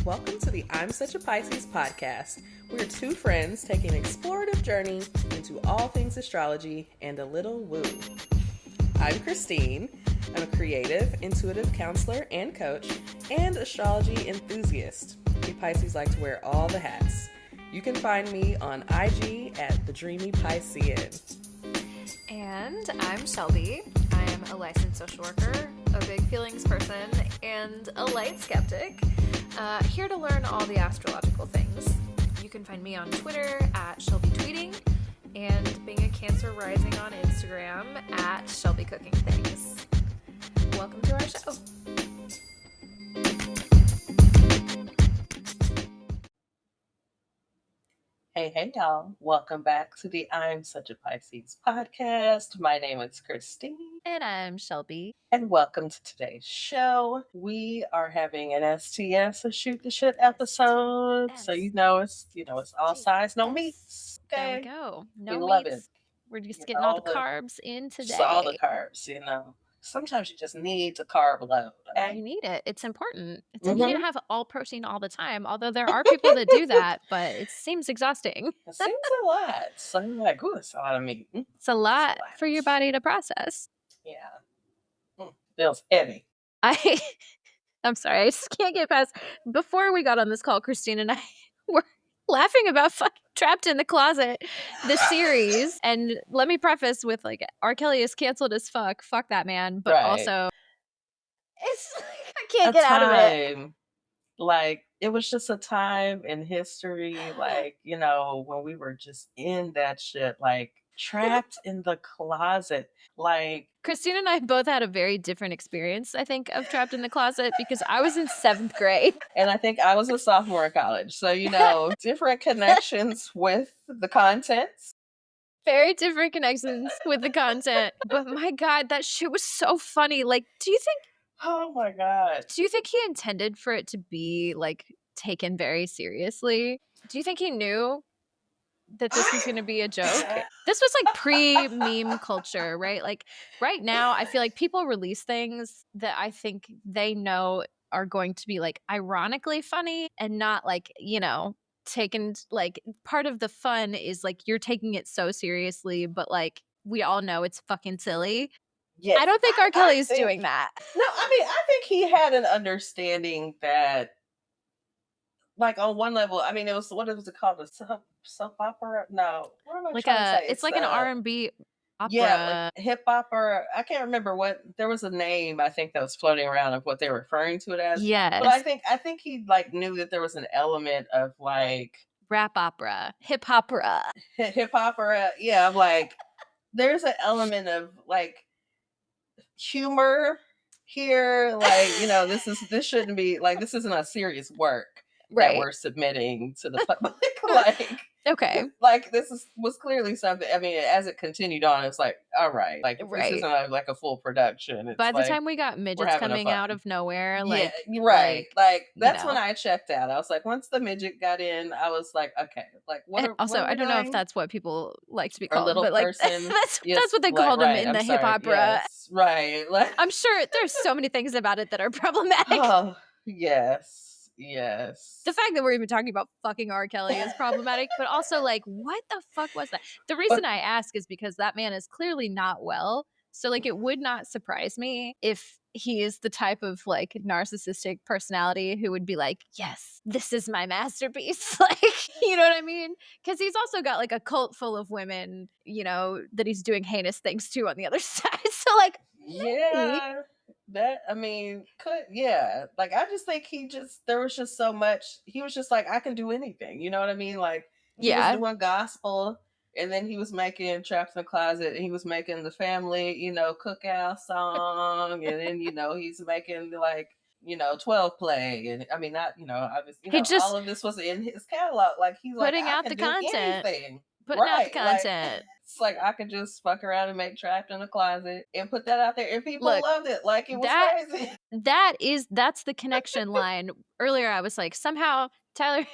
Welcome to the I'm Such a Pisces podcast. We're two friends taking an explorative journey into all things astrology and a little woo. I'm Christine. I'm a creative, intuitive counselor and coach, and astrology enthusiast. We Pisces like to wear all the hats. You can find me on IG at The Dreamy Piscean. And I'm Shelby. I am a licensed social worker, a big feelings person, and a light skeptic. Here to learn all the astrological things. You can find me on Twitter at Shelby Tweeting, and being a Cancer rising on Instagram at Shelby Cooking Things. Welcome to our show. Hey, y'all. Welcome back to the I'm Such a Pisces podcast. My name is Christine. And I'm Shelby. And welcome to today's show. We are having an STS, a shoot the shit episode. STS. So it's all size, no meats. Okay. There we go. No We love meats. it. We're just getting all the carbs in today. Just all the carbs, Sometimes you just need to carb load. Okay? You need it. It's important. You can't have all protein all the time, although there are people that do that, but it seems exhausting. It seems a lot. So I'm like, ooh, it's a lot of meat. It's a lot for your body to process. Yeah. Feels heavy. I'm sorry. I just can't get past. Before we got on this call, Christine and I were laughing about fucking Trapped in the Closet, the series. And let me preface with R. Kelly is canceled as fuck. Fuck that man. But also, it's like I can't get out of it. Like, it was just a time in history, when we were just in that shit, trapped in the closet. Christine and I both had a very different experience, I think, of Trapped in the Closet because I was in 7th grade. And I think I was a sophomore in college. So, different connections with the contents. Very different connections with the content. But my God, that shit was so funny. Do you think... Oh my God. Do you think he intended for it to be, taken very seriously? Do you think he knew that this was going to be a joke? This was pre-meme culture, right? Right now, I feel like people release things that I think they know are going to be ironically funny and not taken, part of the fun is you're taking it so seriously, but we all know it's fucking silly. Yes, I don't think R. Kelly is doing that. No, I think he had an understanding that on one level, it was, what was it called? A soap opera? No. What am I trying to say? It's an R&B opera. Yeah, hip hop, or I can't remember there was a name I think that was floating around of what they were referring to it as. Yes. But I think he knew that there was an element of rap opera, hip opera. Hip opera. Yeah, there's an element of humor here. This shouldn't be this isn't a serious work. Right. That we're submitting to the public. Okay. This was clearly something. As it continued on, it's all right. This isn't a full production. It's by the time we got midgets coming out of nowhere, right. That's when I checked out. I was once the midget got in, I was okay. What? Also, what I don't know if that's what people like to be called, little but person. That's what they called him in the hip opera. Yes, right. I'm sure there's so many things about it that are problematic. Oh, yes. Yes. The fact that we're even talking about fucking R. Kelly is problematic, but also what the fuck was that? The reason I ask is because that man is clearly not well. So it would not surprise me if he is the type of narcissistic personality who would be yes, this is my masterpiece. You know what I mean? Because he's also got a cult full of women, that he's doing heinous things to on the other side. So yeah. That I just think there was just so much. He was just I can do anything, you know what I mean? He was doing gospel, and then he was making Trapped in the Closet, and he was making the family, cookout song, and then he's making 12 play, and obviously, all of this was in his catalog. He's putting out the content. Putting out the content. It's I could just fuck around and make Trapped in the Closet and put that out there, and people loved it. It was crazy. That's the connection line. Earlier, I was somehow Tyler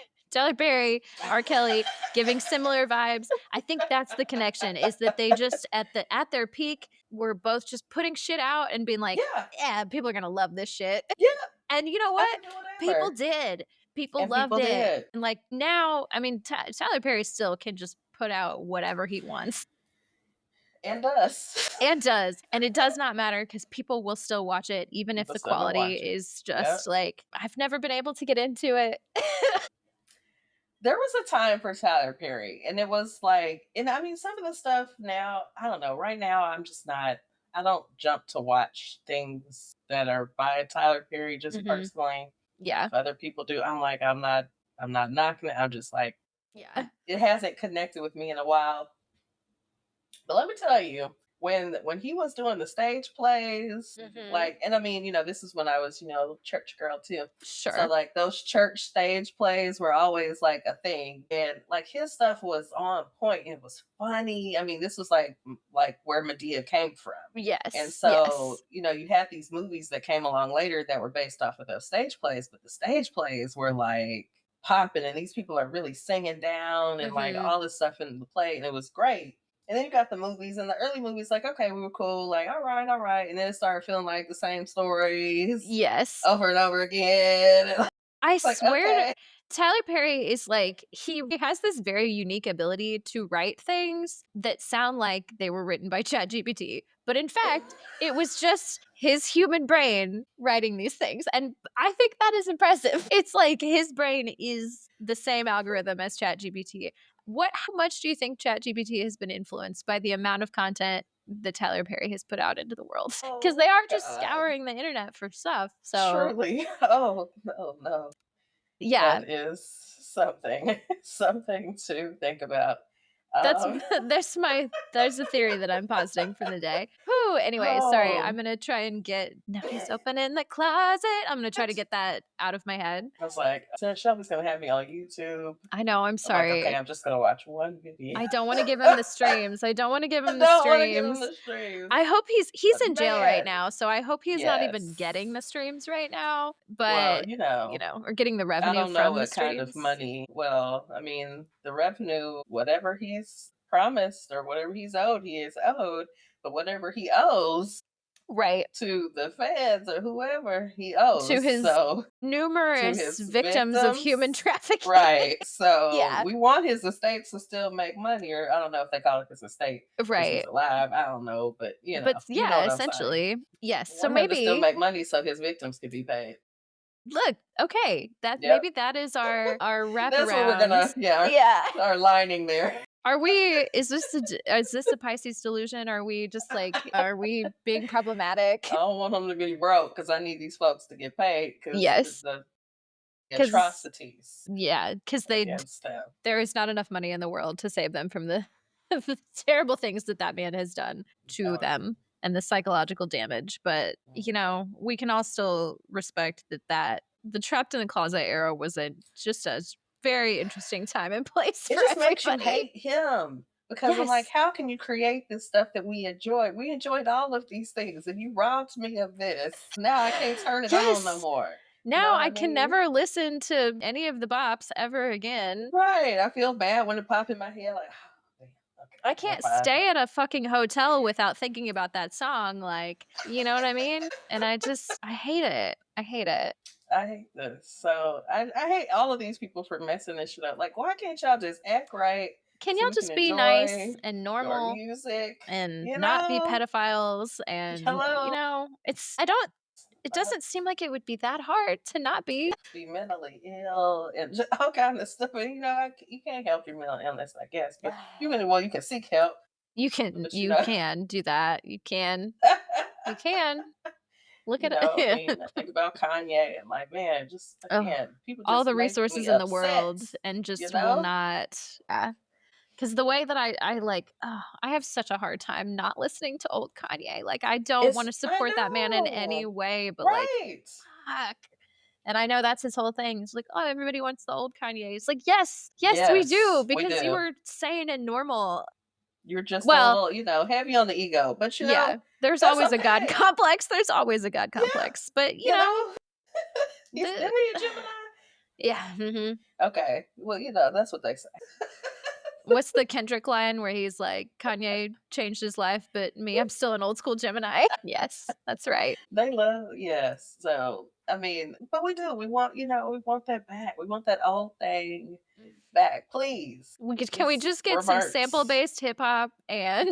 Perry, R. Kelly giving similar vibes. I think that's the connection, is that they just at their peak were both just putting shit out and being yeah, people are gonna love this shit. Yeah. And you know what? People did. people And loved people it. did. And like now, I mean, Tyler Perry still can just put out whatever he wants. And does. And does. And it does not matter because people will still watch it, even if People the still gonna quality watch it. is just like, I've never been able to get into it. There was a time for Tyler Perry, and it was like, and I mean, some of the stuff now, I don't know. Right now, I'm just not. I don't jump to watch things that are by Tyler Perry just personally. Yeah. If other people do, I'm like, I'm not knocking it. I'm just like, Yeah. it hasn't connected with me in a while. But let me tell you, when he was doing the stage plays, like, and I mean, you know, this is when I was, you know, church girl too. Sure. So like those church stage plays were always like a thing, and like his stuff was on point. It was funny. I mean, this was like where Medea came from. Yes. And so, you know, you had these movies that came along later that were based off of those stage plays, but the stage plays were like popping, and these people are really singing down and like all this stuff in the play, and it was great. And then you got the movies, and the early movies, like, okay, we were cool, like, all right. And then it started feeling like the same stories. Yes. Over and over again. I swear, Tyler Perry is like, he has this very unique ability to write things that sound like they were written by ChatGPT. But in fact, it was just his human brain writing these things. And I think that is impressive. It's like his brain is the same algorithm as ChatGPT. How much do you think ChatGPT has been influenced by the amount of content that Tyler Perry has put out into the world? Because they are just scouring the internet for stuff. So surely. Oh, no. Yeah. That is something to think about. There's a theory that I'm positing for the day. Whew, anyway, sorry. I'm gonna try and get nobody's open in the closet. I'm gonna try to get that out of my head. I was like, Shelby's gonna have me on YouTube. I know, I'm sorry. I'm like, okay, I'm just gonna watch one video. I don't want to give him the streams. I hope he's in jail right now, so I hope he's not even getting the streams right now. But well, you know, or getting the revenue I don't know from what the kind of money. Well, I mean, the revenue, whatever he's promised or whatever he's owed, he is owed. But whatever he owes, right, to the feds or whoever he owes, to his numerous victims of human trafficking, right? So we want his estates to still make money, or I don't know if they call it his estate, right? He's alive, I don't know, but you know, but yeah, you know essentially, yes. So maybe him to still make money so his victims could be paid. Look, okay, maybe that is our wraparound. That's what we're gonna, our lining there. Is this a Pisces delusion? Are we just like, are we being problematic? I don't want them to be broke because I need these folks to get paid. Yes. The atrocities. Yeah, because there is not enough money in the world to save them from the terrible things that man has done to them and the psychological damage. But, you know, we can all still respect that the trapped in the closet era was just a very interesting time and place. It just makes you hate him because I'm like, how can you create this stuff that we enjoyed? We enjoyed all of these things, and you robbed me of this. Now I can't turn it on no more. Now I can never listen to any of the bops ever again. Right. I feel bad when it pops in my head like, I can't stay at a fucking hotel without thinking about that song. Like, you know what I mean? And I hate it. I hate this. So I hate all of these people for messing this shit up. Like, why can't y'all just act right? Can y'all just be nice and normal music and not be pedophiles? And, you know, it doesn't seem like it would be that hard to not be mentally ill and all kind of stuff. But you know, you can't help your mental illness, I guess. But you can seek help. You can do that. You can. Look at it. I mean, I think about Kanye and like, man, just again, people just all the resources in the world and just will not. Because the way that I like, I have such a hard time not listening to old Kanye. Like, I don't want to support that man in any way, but like, fuck. And I know that's his whole thing. It's like, oh, everybody wants the old Kanye. It's like, yes, we do, because you were sane and normal. You're just a little, you know, heavy on the ego, but you know, there's always a God complex. There's always a God complex, but you know, isn't he a Gemini? Yeah. Okay. Well, you know, that's what they say. What's the Kendrick line where he's like, Kanye changed his life, but me, I'm still an old school Gemini? Yes, that's right. They love, yes. So, I mean, but we do. We want, we want that back. We want that old thing back, please. Can we just get some reverse. sample-based hip hop and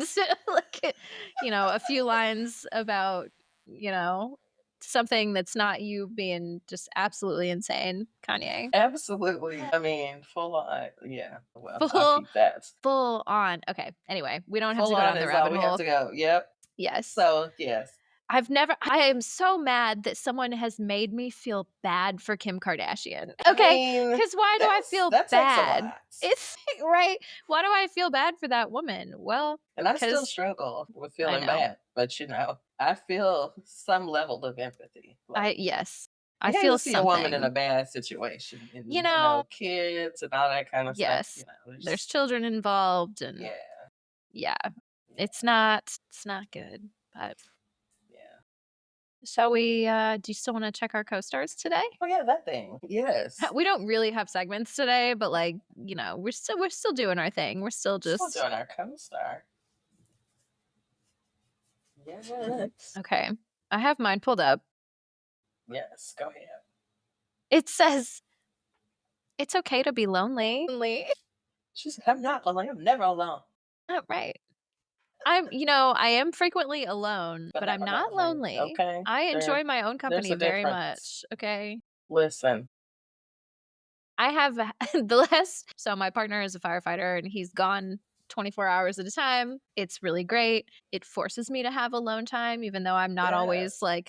like, a few lines about, something that's not you being just absolutely insane, Kanye? Absolutely. I mean, full on. Yeah. Well, I'll keep that. Full on. Okay. Anyway, we don't have to Full go on down the is all rabbit we have hole. to go. Yep. Yes. So, yes. I am so mad that someone has made me feel bad for Kim Kardashian. Okay. Because why do I feel that bad? takes a lot. It's right. Why do I feel bad for that woman? Well, and I still struggle with feeling bad, but I feel some level of empathy. Yes. I feel see a woman in a bad situation, and kids and all that kind of stuff. There's children involved, and it's not good. But shall we? Do you still want to check our co-stars today? Oh yeah, that thing. Yes. We don't really have segments today, but we're still doing our thing. We're still doing our co-star. Yes. Okay, I have mine pulled up. Yes, go ahead. It says, "It's okay to be lonely." She said, "I'm not lonely. I'm never alone." Oh, right. I am frequently alone, but I'm not lonely. Okay. I enjoy my own company very much. Okay. Listen. I have so my partner is a firefighter and he's gone 24 hours at a time. It's really great. It forces me to have alone time, even though I'm not always I'm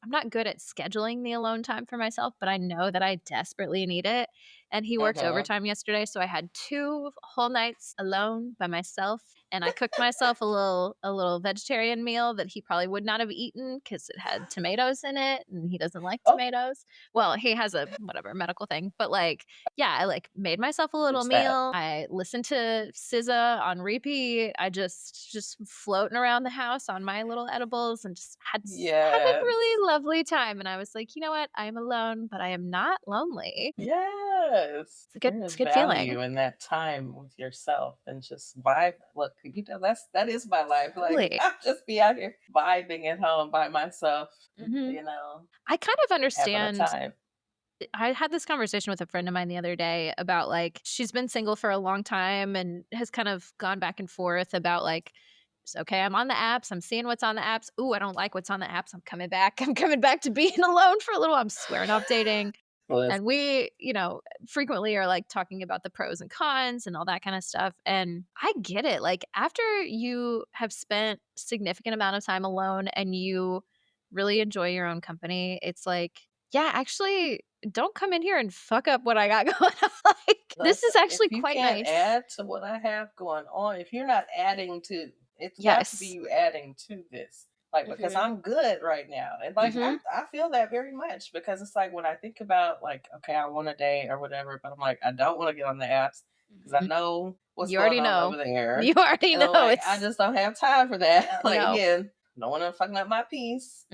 not good at scheduling the alone time for myself, but I know that I desperately need it. And he worked overtime yesterday, so I had 2 whole nights alone by myself, and I cooked myself a little vegetarian meal that he probably would not have eaten because it had tomatoes in it, and he doesn't like tomatoes. Well, he has a medical thing, but I made myself a little meal. I listened to SZA on repeat. I just floating around the house on my little edibles and just had a really lovely time. And I was like, you know what? I'm alone, but I am not lonely. Yes. It's a good feeling. In that time with yourself and just vibe. Look, that is my life. I'll just be out here vibing at home by myself. I kind of understand. I had this conversation with a friend of mine the other day about she's been single for a long time and has kind of gone back and forth about okay, I'm on the apps. I'm seeing what's on the apps. Ooh, I don't like what's on the apps. I'm coming back. I'm coming back to being alone for a little. I'm swearing off dating. And we, frequently are talking about the pros and cons and all that kind of stuff. And I get it. After you have spent significant amount of time alone and you really enjoy your own company, it's actually don't come in here and fuck up what I got going on. This is actually quite nice. Add to what I have going on. If you're not adding to, it's got to be you adding to this. Because I'm good right now. And I feel that very much because it's when I think about okay, I want a date or whatever, but I'm I don't want to get on the apps because I know what's going on over there. You already know. I just don't have time for that. Again, don't want to fucking up my peace.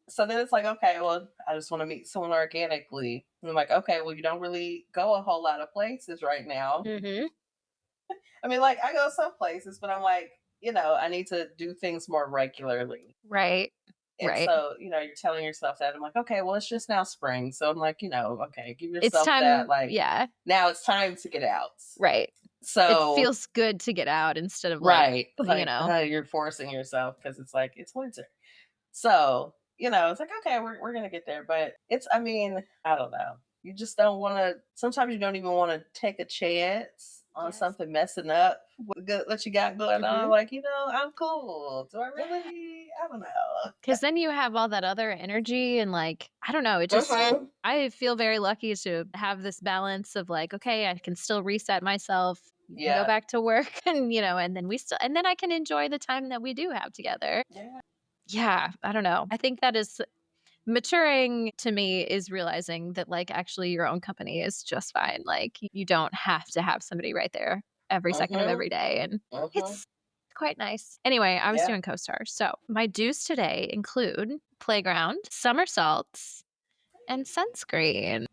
So then it's okay, well, I just want to meet someone organically. And I'm okay, well, you don't really go a whole lot of places right now. I mean, I go some places, but I'm I need to do things more regularly. Right. And so, you're telling yourself that. I'm okay, well, it's just now spring. So I'm okay, give yourself that. Now it's time to get out. Right. So it feels good to get out instead of you're forcing yourself because it's it's winter. So, it's okay, we're going to get there. But I don't know. You just don't want to, sometimes you don't even want to take a chance on something messing up what you got going on. I'm cool. Do I really? I don't know. Because then you have all that other energy and I don't know. It just, I feel very lucky to have this balance of okay, I can still reset myself, go back to work and, and then I can enjoy the time that we do have together. Yeah. I don't know. I think that is maturing to me is realizing that actually your own company is just fine. You don't have to have somebody right there every second of every day. And it's quite nice. Anyway, I was doing co-stars. So my do's today include playground, somersaults, and sunscreen.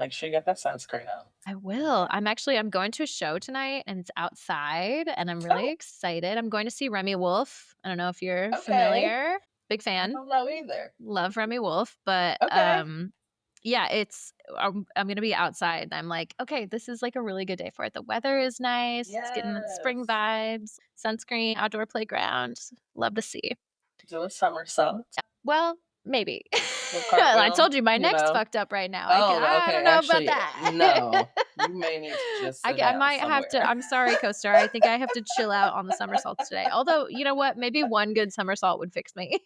Make sure you got that sunscreen on. I will. I'm going to a show tonight and it's outside and I'm really excited. I'm going to see Remy Wolf. I don't know if you're familiar. Big I fan. don't know either. Love Remy Wolf, but yeah, I'm going to be outside and I'm like, okay, this is like a really good day for it. The weather is nice. It's getting the spring vibes, sunscreen, outdoor playground. Love to see. Do a somersault. Well, maybe. I told you my neck's fucked up right now. I don't know about that. No, you may need to just sit I might have to. I'm sorry, co-star. I think I have to chill out on the somersaults today. Although, you know what? Maybe one good somersault would fix me.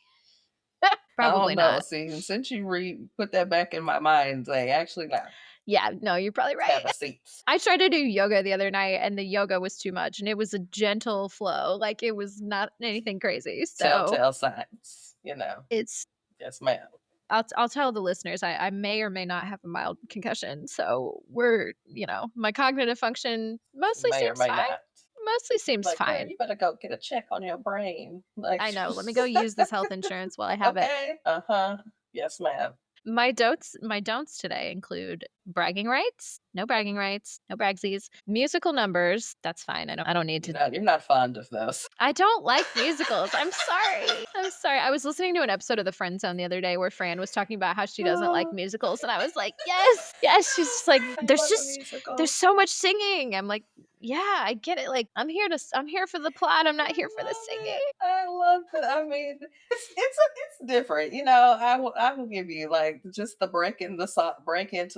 Probably not. See, since you put that back in my mind, like, actually not. Yeah, no, you're probably right. Have a seat. I tried to do yoga the other night and the yoga was too much and it was a gentle flow. Like it was not anything crazy. So telltale signs, It's yes, ma'am. I'll tell the listeners I may or may not have a mild concussion. So we're, my cognitive function mostly seems fine. Mostly seems fine. You better go get a check on your brain. I know. Let me go use this health insurance while I have it. Yes, ma'am. My don'ts today include bragging rights, no bragsies, musical numbers. That's fine. I don't need to. You're not fond of those. I don't like musicals. I'm sorry. I was listening to an episode of The Friend Zone the other day where Fran was talking about how she doesn't like musicals, and I was like, yes. She's just like, there's so much singing. I'm like, yeah, I get it. Like, I'm here for the plot. I'm not here for the singing. I love it. I mean, it's different. I will give you like just the break into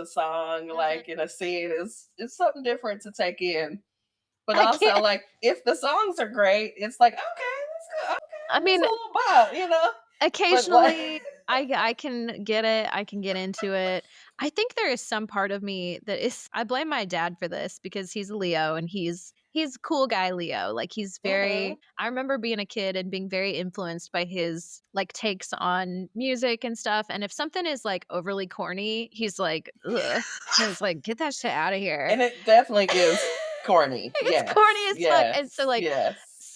song, like in a scene is something different to take in. But also, like, if the songs are great, it's like, okay, that's good. Okay, I mean, it's a little bop, Occasionally, I can get it. I can get into it. I think there is some part of me that is. I blame my dad for this because he's a Leo and he's a cool guy Leo. Like he's very. I remember being a kid and being very influenced by his like takes on music and stuff. And if something is like overly corny, he's like, ugh. He's like, get that shit out of here. And it definitely is corny. It's corny as fuck. And so like.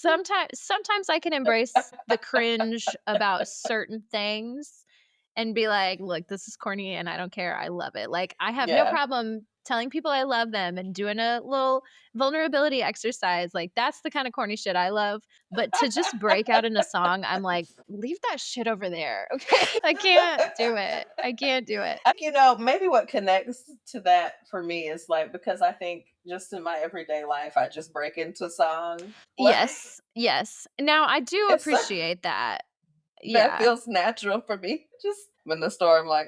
Sometimes I can embrace the cringe about certain things and be like, look, this is corny and I don't care. I love it. Like I have no problem telling people I love them and doing a little vulnerability exercise. Like that's the kind of corny shit I love. But to just break out in a song, I'm like, leave that shit over there. Okay. I can't do it. Maybe what connects to that for me is like, because I think just in my everyday life, I just break into song. Like, yes. Now I do appreciate that. Yeah. That feels natural for me. Just in the store, I'm like,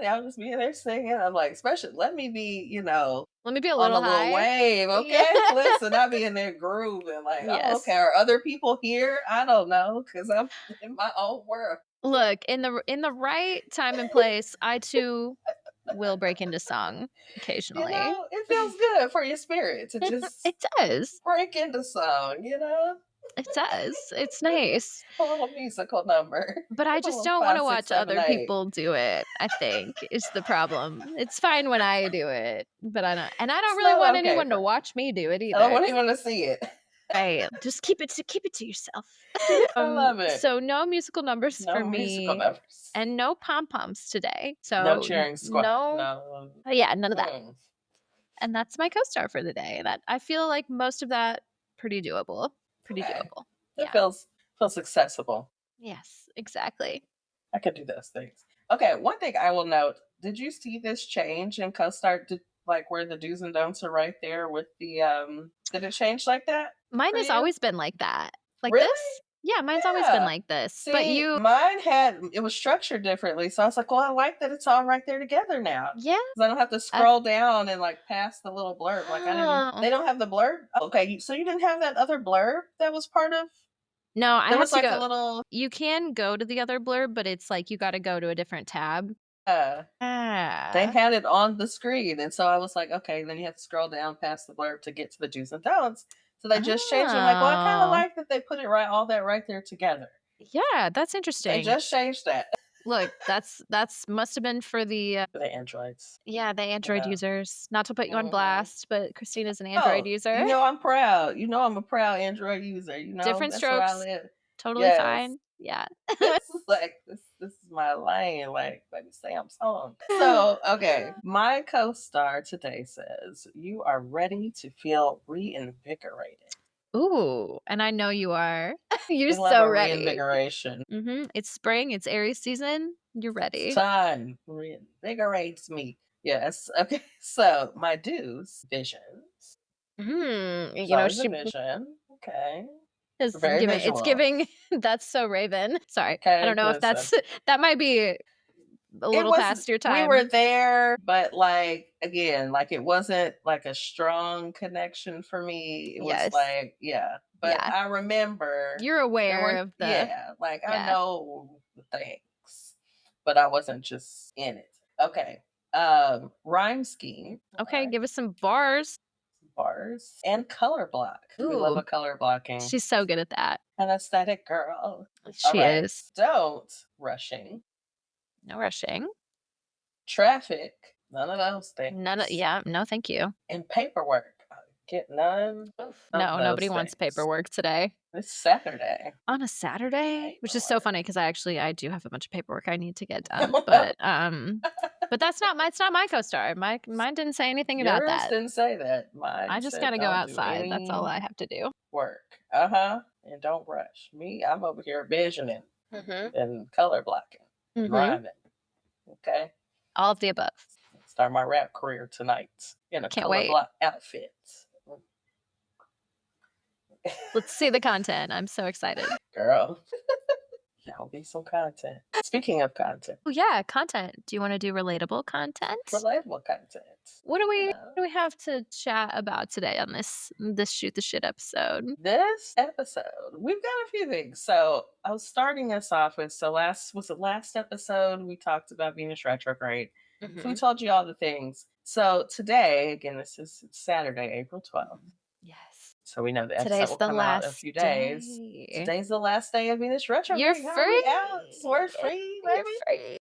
I'll just be there singing. I'm like, especially let me be, let me be a little high. Wave, okay? Listen, I'll be in there grooving, like, oh, okay. Are other people here? I don't know, because I'm in my own world. Look, in the right time and place, I too will break into song occasionally. It feels good for your spirit to just it does break into song, It does. It's nice. A little musical number. But I just don't want to watch other people do it, I think, is the problem. It's fine when I do it, but I don't really want anyone to watch me do it either. I don't want anyone to see it. Right. Just keep it to yourself. I love it. So no musical numbers for me. Musical numbers. And no pom-poms today. So no cheering squad. None of that. And that's my co-star for the day. That I feel like most of that pretty doable. It feels accessible. Yes, exactly. I could do those things. Okay, one thing I will note, did you see this change in co-star, like where the do's and don'ts are right there with the did it change like that? Mine has always been like that. Like really? This? Yeah, mine's always been like this. See, but mine it was structured differently. So I was like, well, I like that it's all right there together now. Yeah. I don't have to scroll down and like pass the little blurb. Like they don't have the blurb. Okay, so you didn't have that other blurb that was part of? No, I have to go. A little. You can go to the other blurb, but it's like you got to go to a different tab. They had it on the screen, and so I was like, okay, then you have to scroll down past the blurb to get to the do's and don'ts. So they just changed it. I'm like, well, I kind of like that they put it all there together. Yeah, that's interesting. They just changed that. Look, that's must have been for the Androids. Yeah, the Android users. Not to put you on blast, but Christina's an Android user. I'm proud. I'm a proud Android user. Different that's strokes. Where I live. Totally fine. Yeah. This is my lane. Like, let me say I'm song. So, okay, my co-star today says you are ready to feel reinvigorated. Ooh, and I know you are. You're We love so a ready. reinvigoration. It's spring. It's Aries season. You're ready. It's time reinvigorates me. Yes. Okay. So my dues, visions. It's You know, always a she vision. Okay. is Very giving. It's visual. giving. That's so Raven. Sorry, I Okay. don't know if that's that might be a little past your time. We were there, but like again, like it wasn't like a strong connection for me. It was like, yeah. But Yeah. I remember You're aware of the I know the things, but I wasn't just in it. Okay. Rhyme scheme. Okay, give us some bars. Bars and color block. We love Ooh, a color blocking. she's so good at that. An aesthetic girl. She is. Don't rushing. No rushing. Traffic. None of those things. No, thank you. And paperwork. Get none. No, nobody wants paperwork today. It's Saturday. On a Saturday, which is so funny because I do have a bunch of paperwork I need to get done. But that's not my co-star. Mine didn't say anything about Yours that. didn't say that. Mine I just said gotta go don't do outside. That's all I any have to do. work. And don't rush. Me, I'm over here visioning and color blocking, rhyming. Okay. All of the above. Start my rap career tonight in a Can't color wait. block outfit. Let's see the content. I'm so excited. Girl. That'll be some content. Speaking of content. Oh yeah, content. Do you want to do relatable content? Relatable content. What do we have to chat about today on this shoot the shit episode? This episode, we've got a few things. So I was starting us off with last episode we talked about Venus Retrograde. So we told you all the things. So today, again, this is Saturday, April 12th. Yes. So we know the episode will come out in a few days. Today's the last day of Venus Retrograde. You're free. We're free, baby. You're free.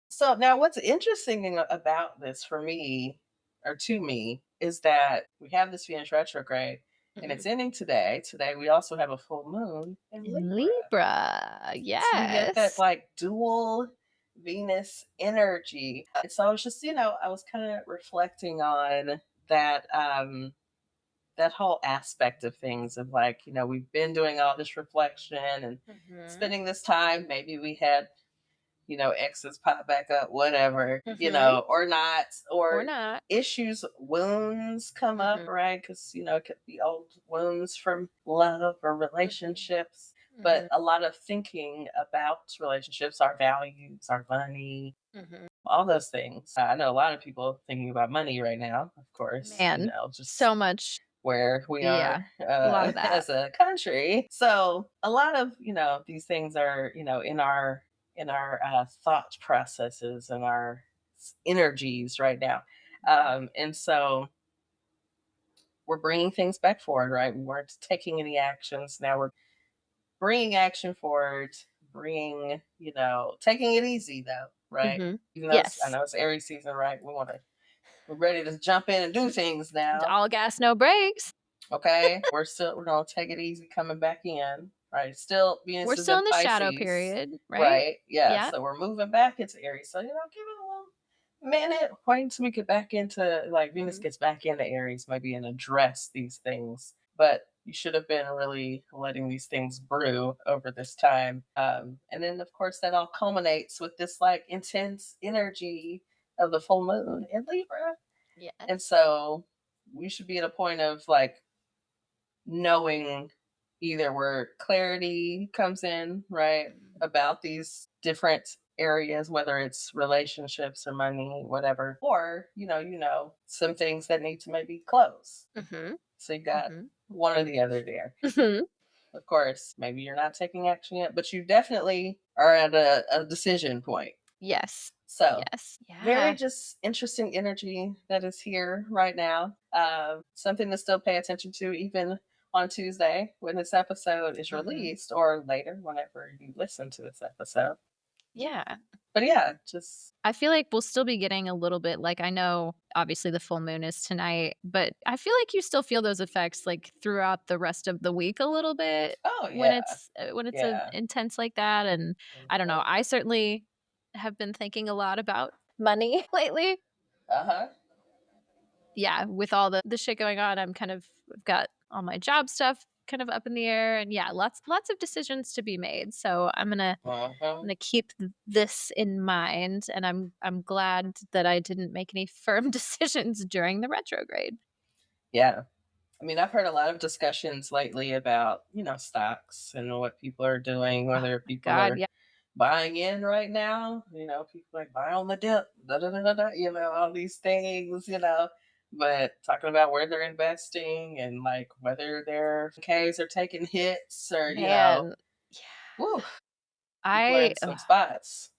So now what's interesting about this for me, or to me, is that we have this Venus retrograde and it's ending today. Today we also have a full moon in Libra. Yes. So you get that like dual Venus energy. So I was just, I was kind of reflecting on that that whole aspect of things of like, we've been doing all this reflection and spending this time. Maybe we had exes pop back up, whatever, or not, or issues, wounds come up, right? Because, it could be old wounds from love or relationships, but a lot of thinking about relationships, our values, our money, all those things. I know a lot of people thinking about money right now, of course. Man, just so much. Where we are a lot of that. As a country. So a lot of, these things are, in our thought processes and our energies right now. And so we're bringing things back forward, right? We weren't taking any actions. Now we're bringing action forward, taking it easy though, right? Even though I know it's Aries season, right? We're ready to jump in and do things now. All gas, no brakes. Okay. We're going to take it easy coming back in. Right. We're still in the shadow period, right? Right. Yeah. So we're moving back into Aries. So, give it a little minute. Wait until we get back into Venus gets back into Aries, maybe, and address these things. But you should have been really letting these things brew over this time. And then, of course, that all culminates with this intense energy of the full moon in Libra. Yeah. And so we should be at a point of knowing either where clarity comes in, right, about these different areas, whether it's relationships or money, whatever, or some things that need to maybe close. So you got one or the other there. Of course, maybe you're not taking action yet, but you definitely are at a decision point. Yes. So very just interesting energy that is here right now. Something to still pay attention to even on Tuesday when this episode is released, or later whenever you listen to this episode. Yeah. But yeah, I feel like we'll still be getting a little bit, I know obviously the full moon is tonight, but I feel like you still feel those effects throughout the rest of the week a little bit. Oh yeah. When it's intense like that. And I don't know, I certainly have been thinking a lot about money lately. Uh-huh. Yeah, with all the shit going on, I've got all my job stuff kind of up in the air, and yeah, lots of decisions to be made. So Uh-huh. I'm gonna keep this in mind, and I'm glad that I didn't make any firm decisions during the retrograde. Yeah. I mean, I've heard a lot of discussions lately about, stocks and what people are doing, Oh whether my people god, are yeah. buying in right now, people like buy on the dip, da, da, da, da, da, all these things, but talking about where they're investing and like whether their Ks are taking hits or, Man, yeah. whew, people are I in some spots.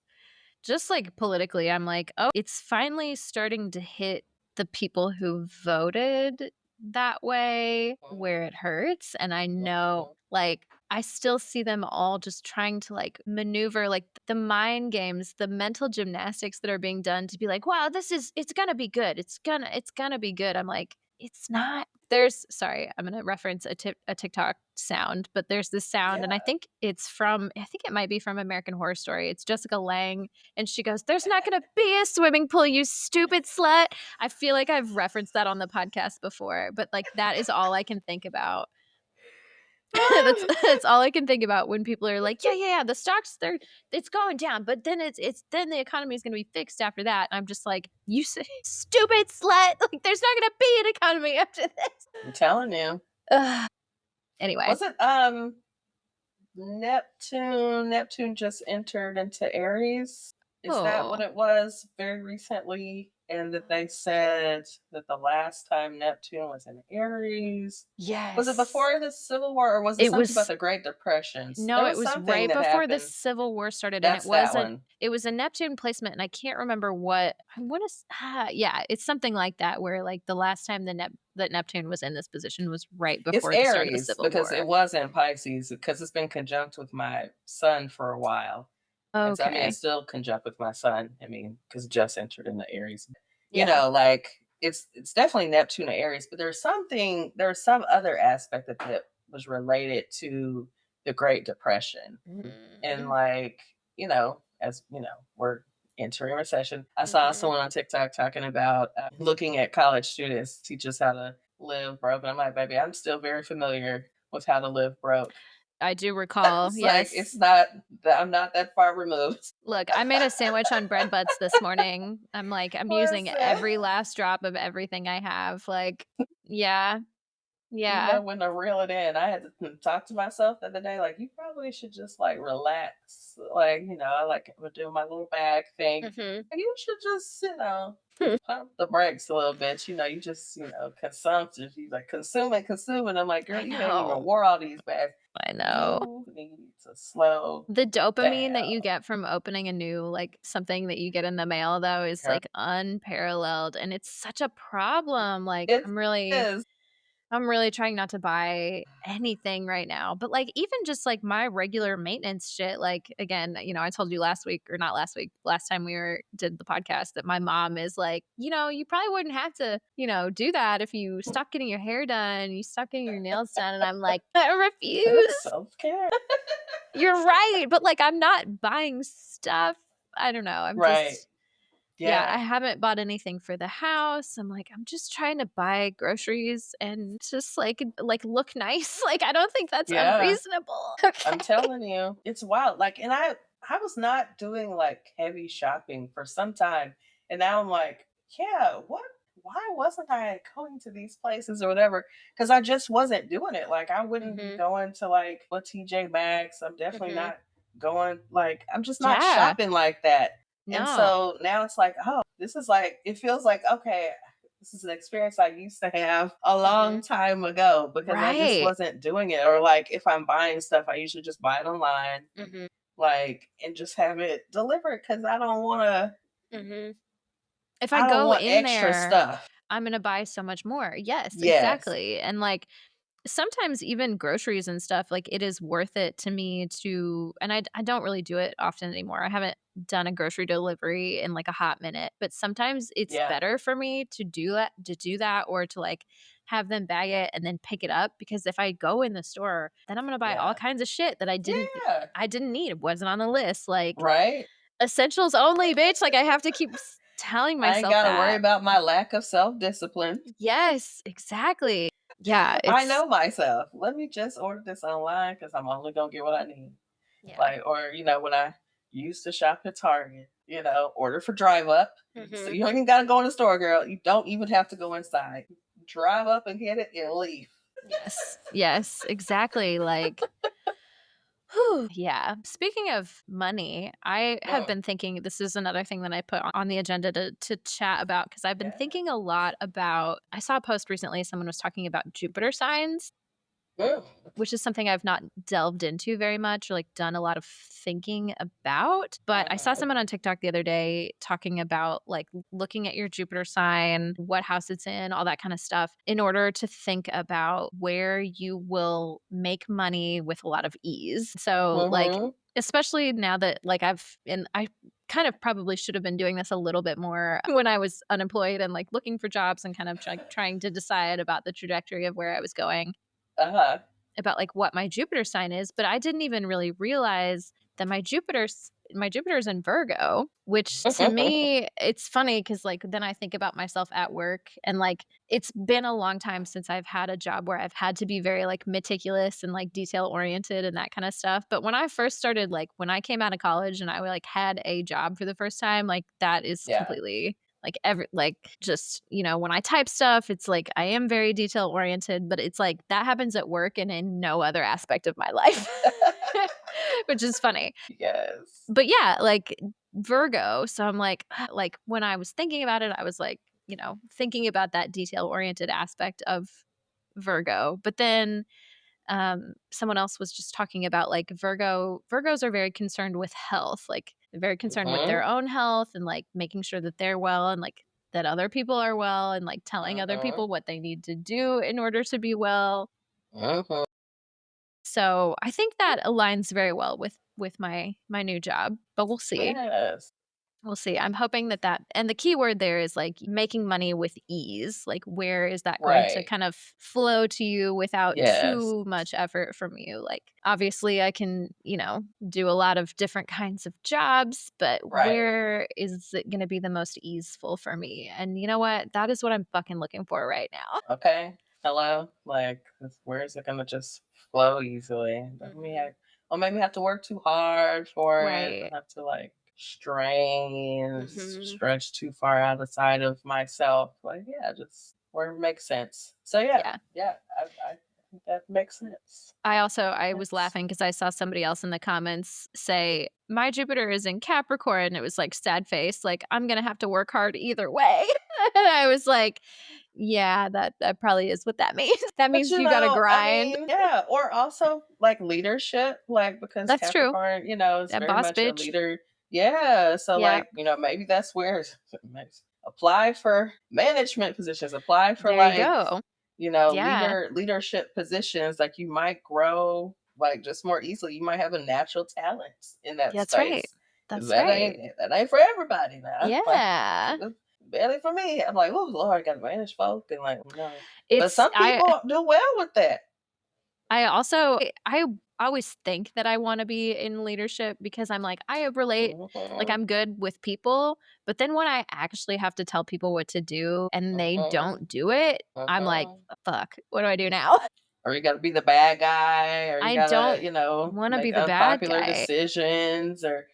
just like politically, I'm like, oh, it's finally starting to hit the people who voted that way where it hurts. And I know, like, I still see them all just trying to like maneuver like the mind games, the mental gymnastics that are being done to be like, wow, it's gonna be good. It's gonna be good. I'm like, it's not. There's sorry, I'm gonna reference a TikTok sound, but there's this sound, and Yeah. I think it might be from American Horror Story. It's Jessica Lange, and she goes, "There's not gonna be a swimming pool, you stupid slut." I feel like I've referenced that on the podcast before, but like that is all I can think about. That's all I can think about when people are like, yeah, the stocks it's going down, but then it's then the economy is going to be fixed after that. And I'm just like, you stupid slut! Like, there's not going to be an economy after this. I'm telling you. Ugh. Anyway, Was it Neptune just entered into Aries. Is that what oh it was very recently? And that they said that the last time Neptune was in Aries. Was it yes, before the Civil War or was it it something about was. the Great Depression? No, There it was was something right that before the happened. Civil War started, and That's that one. it was a Neptune placement, and I can't remember what I want to. Yeah, it's something like that, where like the last time that Neptune was in this position was right It's before the start of the Aries Civil because it War. was in Pisces because it's been conjunct with my sun for a while. And so, I mean, Okay. it's still conjunct with my sun. I mean, because it just entered into Aries. Yeah. Like it's definitely Neptune and Aries, but there's some other aspect of it was related to the Great Depression. And Mhm. like, as we're entering recession. I saw Mhm. someone on TikTok talking about looking at college students teach us how to live broke. And I'm like, baby, I'm still very familiar with how to live broke. I do recall, It's like yes. it's not that I'm not that far removed. Look, I made a sandwich on bread butts this morning. I'm like, I'm using Listen, every last drop of everything I have. Like, yeah, yeah. when to reel it in, I had to talk to myself the other day. Like, you probably should just like relax. Like, I like would do my little bag thing. Mhm. And you should just, pump the brakes a little bit. You just, consumptive. You like consuming. I'm like, girl, I you ain't even know. wore all these bags. I know. You need to slow The dopamine that you down. get from opening a new like, something that you get in the mail, though, is, Girl. like, unparalleled, and it's such a problem, like, It is. I'm really trying not to buy anything right now, but, like, even just, like, my regular maintenance shit, like, again, I told you last week or not last week, last time we did the podcast that my mom is like, "You probably wouldn't have to, do that if you stop getting your hair done, you stop getting your nails done," and I'm like, "I refuse." Self care. You're right, but, like, I'm not buying stuff. I don't know, I'm Right. just yeah, I Yeah. haven't bought anything for the house. I'm like, I'm just trying to buy groceries and just, like, look nice. Like, I don't think that's Yeah. unreasonable. I'm Okay. telling you, it's wild. Like, and I was not doing like heavy shopping for some time, and now I'm like, yeah, what? Why wasn't I going to these places or whatever? Because I just wasn't doing it. Like, I wouldn't be Mhm, going to like a TJ Maxx. I'm definitely mhm. not going. Like, I'm just not Yeah. shopping like that. And No. so now it's like, oh, this is like, it feels like okay. This is an experience I used to have a long Mhm. time ago because I just Right. wasn't doing it. Or like if I'm buying stuff, I usually just buy it online, Mhm, like and just have it delivered because mhm. If I I don't go want in extra there, stuff. I'm gonna buy so much more. Yes, Yes. exactly, and, like, sometimes even groceries and stuff, like, it is worth it to me to and I don't really do it often anymore. I haven't done a grocery delivery in, like, a hot minute, but sometimes it's Yeah. better for me to do that or to, like, have them bag it and then pick it up because if I go in the store, then I'm gonna buy all Yeah. kinds of shit that Yeah. I didn't need. It wasn't on the list, like Right. essentials only, bitch. Like I have to keep telling I ain't myself got to worry that. about my lack of self-discipline. Yes, exactly. Yeah, I it's know myself. Let me just order this online because I'm only going to get what I need. yeah. Like, or, when I used to shop at Target, order for drive up. So you don't even got to go in the store, girl. You don't even have to go inside. Drive up and get it and leave. Yes. Yes, exactly. Like yeah. Speaking of money, I have been thinking this is another thing that I put on the agenda to chat about because I've been thinking a lot about I saw a post recently someone was talking about Jupiter signs, which is something I've not delved into very much or like done a lot of thinking about. But I saw someone on TikTok the other day talking about like looking at your Jupiter sign, what house it's in, all that kind of stuff in order to think about where you will make money with a lot of ease. So, like, especially now that like I kind of probably should have been doing this a little bit more when I was unemployed and like looking for jobs and kind of like trying to decide about the trajectory of where I was going about like what my Jupiter sign is, but I didn't even really realize that my Jupiter's in Virgo, which to me it's funny cuz like then I think about myself at work and like it's been a long time since I've had a job where I've had to be very like meticulous and like detail oriented and that kind of stuff. But when I first started like when I came out of college and I like had a job for the first time, like that is Yeah. completely like every like just when I type stuff it's like I am very detail oriented, but it's like that happens at work and in no other aspect of my life. Which is funny. Yes. But yeah, like Virgo, so I'm like when I was thinking about it I was like thinking about that detail oriented aspect of Virgo. But then someone else was just talking about like Virgos are very concerned with health, like they're very concerned with their own health and like making sure that they're well and like that other people are well and like telling other people what they need to do in order to be well. So I think that aligns very well with my new job, but we'll see. Yes. We'll see. I'm hoping that and the key word there is like making money with ease. Like, where is that going to Right. kind of flow to you without Yes. too much effort from you? Like, obviously, I can, do a lot of different kinds of jobs, but Right. where is it going to be the most easeful for me? And you know what? That is what I'm fucking looking for right now. Okay. Hello. Like, where is it gonna just flow easily? Doesn't mean or maybe have to work too hard for it. Right. Have to like strain, Mhm. stretch too far outside of myself. Like, yeah, just where it makes sense. So yeah, Yeah. yeah, I think that makes sense. I was That's laughing because I saw somebody else in the comments say, "My Jupiter is in Capricorn." And it was like sad face, like, "I'm gonna have to work hard either way." And I was like, "Yeah, that probably is what that means. That But means you gotta I grind." mean, yeah, or also like leadership, like because That's true. Capricorn, is That very boss much a bitch. leader. Yeah, so Yeah. like, maybe that's where apply for management positions, apply for There you like, go. Yeah. leadership positions, like you might grow like just more easily. You might have a natural talent in that That's right. space. That's That right. ain't for everybody now. Like Yeah. it's barely for me. I'm like, oh Lord, I gotta manage folk and like no. But It's some people do well with that. I also I always think that I wanna be in leadership because I'm like, I relate like, Mhm, I'm good with people, but then when I actually have to tell people what to do and they mhm, don't do it, I'm like, mhm. "Fuck, what do I do now?" Or you gotta be the bad guy, or you I gotta, don't wanna be make the bad unpopular guy. decisions, or,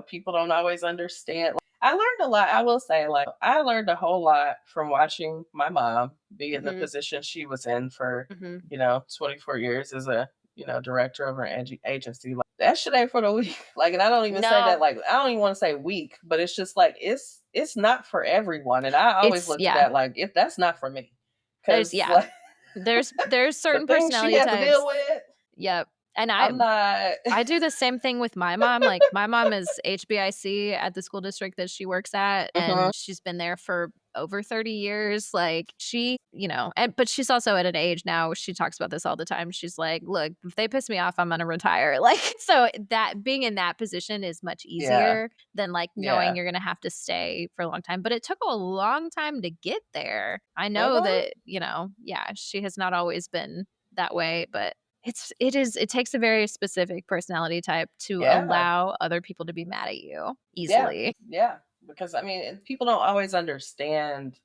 people don't always understand. I learned a lot. I will say, like, I learned a whole lot from watching my mom be in the Mhm, position she was in for, mhm. 24 years as a, director of an agency. Like, that shit ain't for the weak. Like, and I don't even say that, No, like, I don't even want to say weak, but it's just like, it's not for everyone. And I always it's looked at yeah, that like, if that's not for me. there's Cause yeah, like, there's the certain things she personality had to deal types. with, Yep, and I'm not. I do the same thing with my mom. Like my mom is HBIC at the school district that she works at, Mhm. and she's been there for over 30 years. Like she, but she's also at an age now, she talks about this all the time. She's like, look, if they piss me off, I'm going to retire. Like, so that being in that position is much Yeah. easier than like knowing Yeah. you're going to have to stay for a long time. But it took a long time to get there. I know Mhm. that, yeah, she has not always been that way, but it takes a very specific personality type to Yeah. allow other people to be mad at you Yeah. easily. Yeah. Because I mean, people don't always understand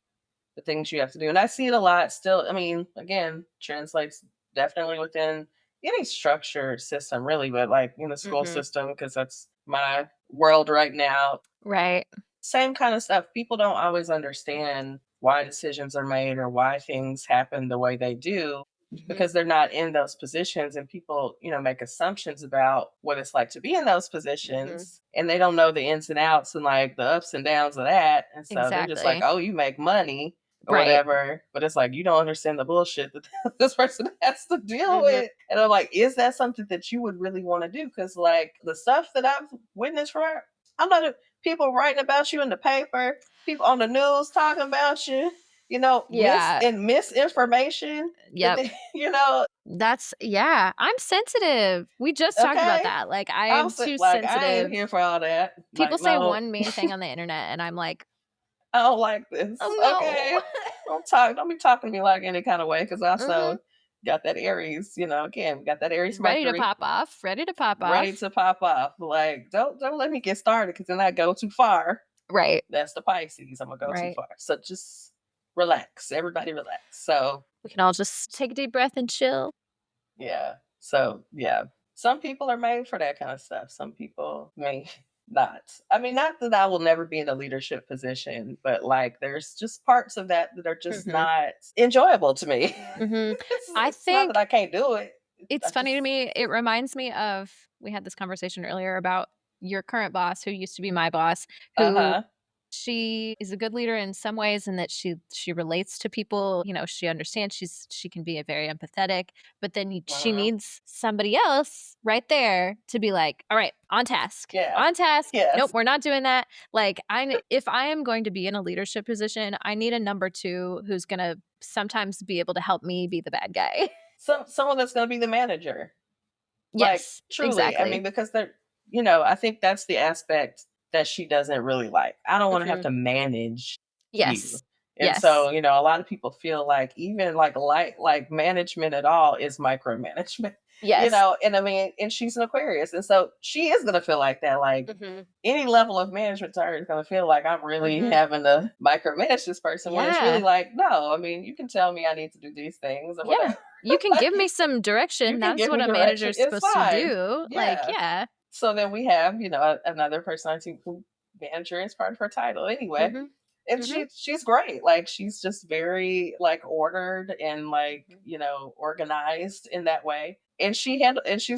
the things you have to do. And I see it a lot still. I mean, again, translates definitely within any structured system, really, but like in the school system, because that's my world right now. Right. Same kind of stuff. People don't always understand why decisions are made or why things happen the way they do because they're not in those positions, and people, make assumptions about what it's like to be in those positions, and they don't know the ins and outs and like the ups and downs of that. And so they're just like, Exactly. oh, you make money or Right. whatever. But it's like, you don't understand the bullshit that this person has to deal Mhm. with. And I'm like, is that something that you would really want to do? Because like the stuff that I've witnessed from her, I'm not people writing about you in the paper, people on the news talking about you, Yeah. misinformation. Yep. I'm sensitive. We just talked about Okay. that. Like, I I am was too like, I ain't sensitive. here for all that. People Like, say no, one mean thing on the internet, and I'm like, I don't like this. oh Okay. Don't be talking to me like any kind of way, because no. Mhm. also got that Aries, again, got that Aries Ready to Mercury pop off. Ready to pop ready off. to pop off. Like, don't let me get started, because then I go too far. Right. That's the Pisces. I'm gonna go too Right. far. So just relax. Everybody relax. So We can all just take a deep breath and chill. yeah. So yeah. Some people are made for that kind of stuff. Some people may not. I mean, not that I will never be in a leadership position, but like there's just parts of that that are just not enjoyable to me. I It's not that think I can't do it. it's I funny just to me. It reminds me of, we had this conversation earlier about your current boss, who used to be my boss, who uh-huh. she is a good leader in some ways, and that she relates to people. She understands. She can be a very empathetic, but then she needs somebody else right there to be like, all right, on task. Yeah. On task. Yes. Nope, we're not doing that. Like, if I am going to be in a leadership position, I need a number two who's gonna sometimes be able to help me be the bad guy. Someone that's gonna be the manager. Like, Yes, truly, I exactly. mean, because they're, I think that's the aspect that she doesn't really like. I don't want to have to manage you. Yes. And Yes. so, a lot of people feel like even like management at all is micromanagement, Yes. and I mean, and she's an Aquarius. And so she is going to feel like that. Like any level of management to her is going to feel like I'm really having to micromanage this person, when it's really Yeah. like, no, I mean, you can tell me I need to do these things or Yeah. whatever. You can give me some You direction. can That's give what me a direction. manager's It's supposed to fine. do. Like, Yeah. yeah. So then we have, another personality who manager is part of her title anyway. And she's great. Like, she's just very like ordered and like, organized in that way. And she's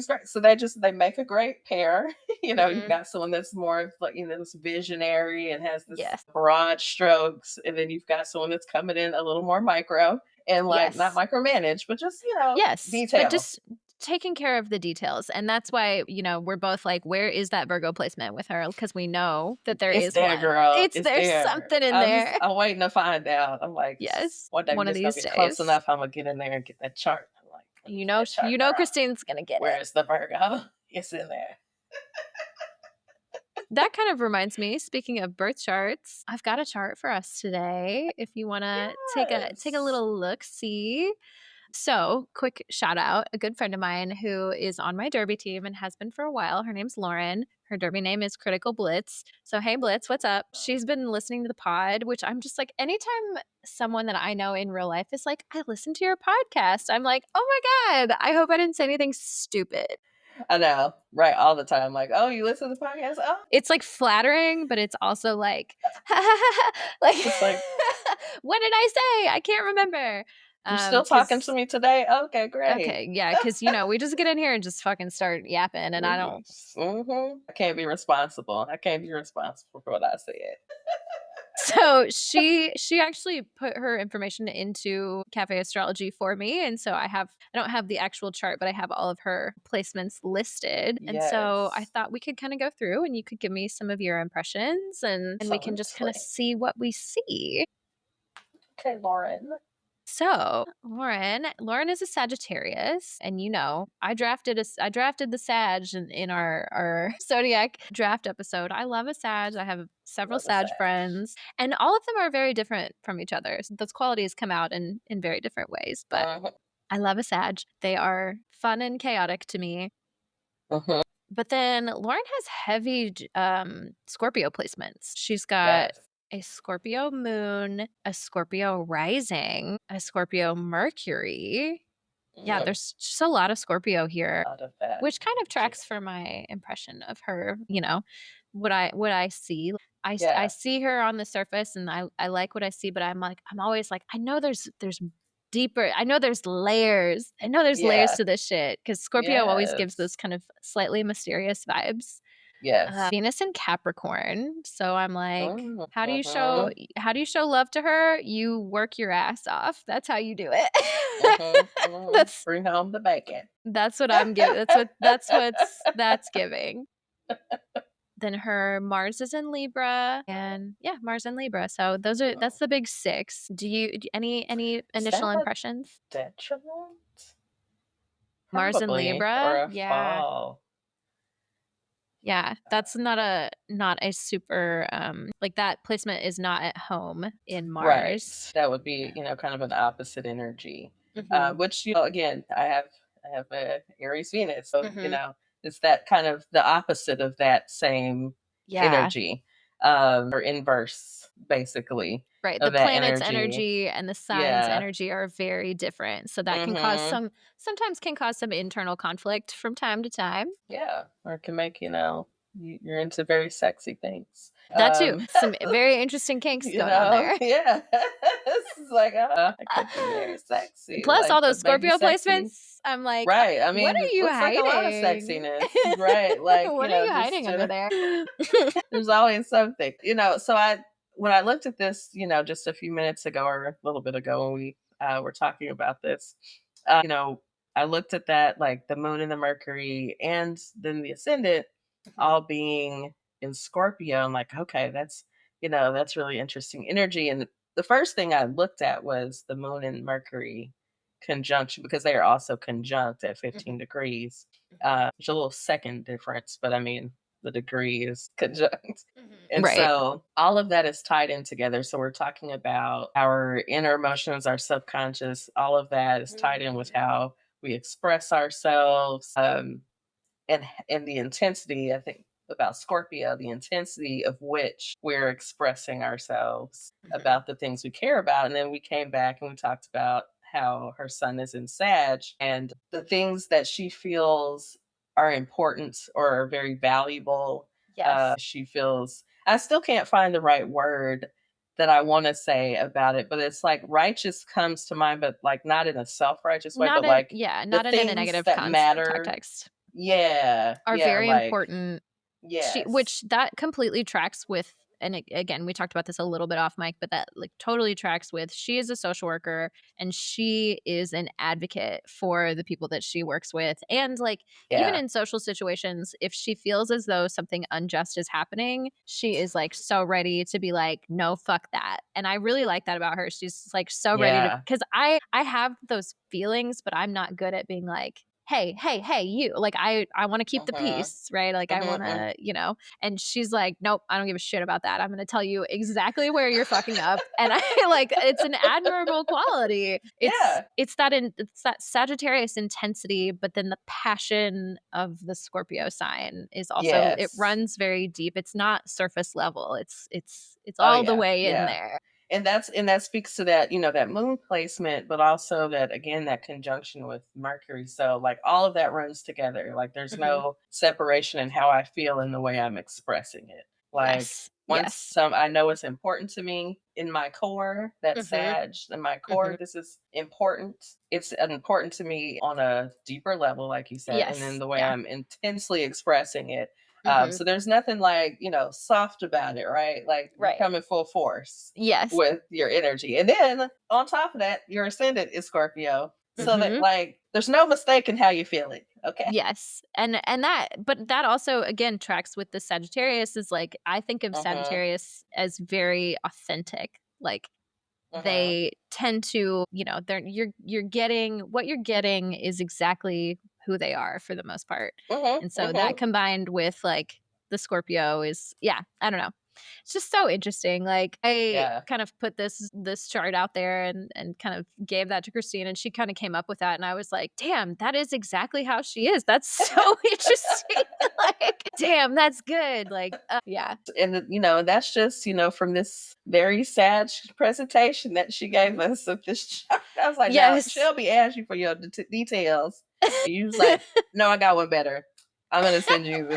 great. So they make a great pair. You've got someone that's more of like, this visionary and has this Yes. broad strokes. And then you've got someone that's coming in a little more micro and like not Yes. micromanage, but just, Yes. detail. But just taking care of the details. And that's why, we're both like, where is that Virgo placement with her? Because we know that there It's is there, one. girl. It's There's there. something in there. I'm waiting to find out. I'm like, Yes. one day One we're of just gonna these get close days. enough. I'm gonna get in there and get that chart. I'm like, let me get that chart, girl. Christine's gonna get it. Where's the Virgo? It's in there. That kind of reminds me, speaking of birth charts, I've got a chart for us today. If you want to take a little look, see. So, quick shout out, a good friend of mine who is on my Derby team and has been for a while. Her name's Lauren. Her Derby name is Critical Blitz. So, hey, Blitz, what's up? She's been listening to the pod, which I'm just like, anytime someone that I know in real life is like, I listen to your podcast, I'm like, oh my God, I hope I didn't say anything stupid. I know, right? All the time. Like, oh, you listen to the podcast? Oh, It's like flattering, but it's also like, like, it's like, what did I say? I can't remember. you're still talking to me today? Okay, great. Okay, yeah, because we just get in here and just fucking start yapping, and I don't. I can't be responsible. I can't be responsible for what I said. So she actually put her information into Cafe Astrology for me, and so I don't have the actual chart, but I have all of her placements listed. And so I thought we could kind of go through, and you could give me some of your impressions, and we can just kind of see what we see. Okay, Lauren. So, Lauren is a Sagittarius, and I drafted the Sag in our zodiac draft episode. I love a Sag. I have several Sag friends, and all of them are very different from each other. So those qualities come out in very different ways, but I love a Sag. They are fun and chaotic to me. Mhm. But then Lauren has heavy Scorpio placements. She's got Yes. a Scorpio moon, a Scorpio rising, a Scorpio Mercury. Yeah, there's just a lot of Scorpio here, A lot of that. which kind of tracks for my impression of her, what I see. I Yeah. see her on the surface and I like what I see, but I'm always like, I know there's deeper. I know there's layers. I know there's layers Yeah. to this shit, because Scorpio always gives those Yes. kind of slightly mysterious vibes. Yes. Venus in Capricorn. So I'm like, Mhm. how do you show love to her? You work your ass off. That's how you do it. That's Bring home the bacon. that's what I'm giving. That's giving. Then her Mars is in Libra, and yeah, Mars in Libra. So that's the big six. Any Is initial that a impressions? detriment? Mars in Probably. Or Libra? a Yeah. fall. Yeah, that's not a super like that placement is not at home in Right. Mars. That would be, kind of an opposite energy. Mhm. Which, again, I have a Aries Venus. So, Mhm. it's that kind of the opposite of that same Yeah. energy. Or inverse, basically, Right. The of that planet's energy. energy and the sign's Yeah. energy are very different. So that can cause Mm-hmm. sometimes can cause some internal conflict from time to time. Yeah. Or it can make, you're into very sexy things. That too. Some very interesting kinks going on there. Yeah. It's like, I could be very sexy, Plus like all those the baby Scorpio sexy. placements, I'm like, Right. I what mean, are it you looks like a lot of hiding? sexiness, right? Like, What are you just hiding under there? there's always something, so when I looked at this, just a few minutes ago or a little bit ago when we were talking about this, I looked at that, like the moon and the Mercury and then the ascendant all being in Scorpio. I'm like, okay, that's really interesting energy. And the first thing I looked at was the moon and Mercury conjunction, because they are also conjunct at 15 degrees. There's a little second difference, but I mean, the degree is conjunct. And Right. so all of that is tied in together. So we're talking about our inner emotions, our subconscious, all of that is tied in with how we express ourselves. And the intensity, I think, about Scorpio, the intensity of which we're expressing ourselves about the things we care about. And then we came back and we talked about how her sun is in Sag and the things that she feels are important or are very valuable. Yes. She feels, I still can't find the right word that I want to say about it, but it's like righteous comes to mind, but like not in a self-righteous way, but like the Not in a things negative that matter. context. Yeah, Are yeah, very like important. yes. Which that completely tracks with, and again, we talked about this a little bit off mic, but that like totally tracks with, she is a social worker and she is an advocate for the people that she works with. And like, even Yeah. in social situations, if she feels as though something unjust is happening, she is like so ready to be like, no, fuck that. And I really like that about her. She's like so ready to, Yeah. because I have those feelings, but I'm not good at being like, hey, you, like, I want to keep the Mhm. peace, right? Like, I want Mhm. to, and she's like, nope, I don't give a shit about that. I'm going to tell you exactly where you're fucking up. And I like, it's an admirable quality. Yeah. It's that Sagittarius intensity, but then the passion of the Scorpio sign is also, it Yes. runs very deep. It's not surface level. It's Oh all the yeah. way in Yeah. there. And that speaks to that, that moon placement, but also that, again, that conjunction with Mercury. So like all of that runs together. Like there's Mhm. no separation in how I feel in the way I'm expressing it. Like Yes. once Yes. I know it's important to me in my core, that Mhm. Sag in my core, Mhm. this is important. It's important to me on a deeper level, like you said, and then Yes. the way Yeah. I'm intensely expressing it. Mhm. So there's nothing like, soft about it, right? Like you're Right. coming full force Yes. with your energy. And then on top of that, your ascendant is Scorpio. So that Mhm. like there's no mistake in how you feel it. Okay. Yes. And that also again tracks with the Sagittarius, is like, I think of Mhm. Sagittarius as very authentic. Like, Mhm. they tend to, you're getting what you're getting is exactly who they are for the most part. Mhm. And so that Mhm. combined with like the Scorpio is, yeah, I don't know. It's just so interesting. Like I Yeah. kind of put this chart out there and kind of gave that to Christine, and she kind of came up with that, and I was like, damn, that is exactly how she is. That's so interesting. Like, damn, that's good. Like, yeah. And that's just from this very sad presentation that she gave us of this chart. I was like, now Yes. Shelby asked you for your details. And you was like, no, I got one better. I'm gonna send you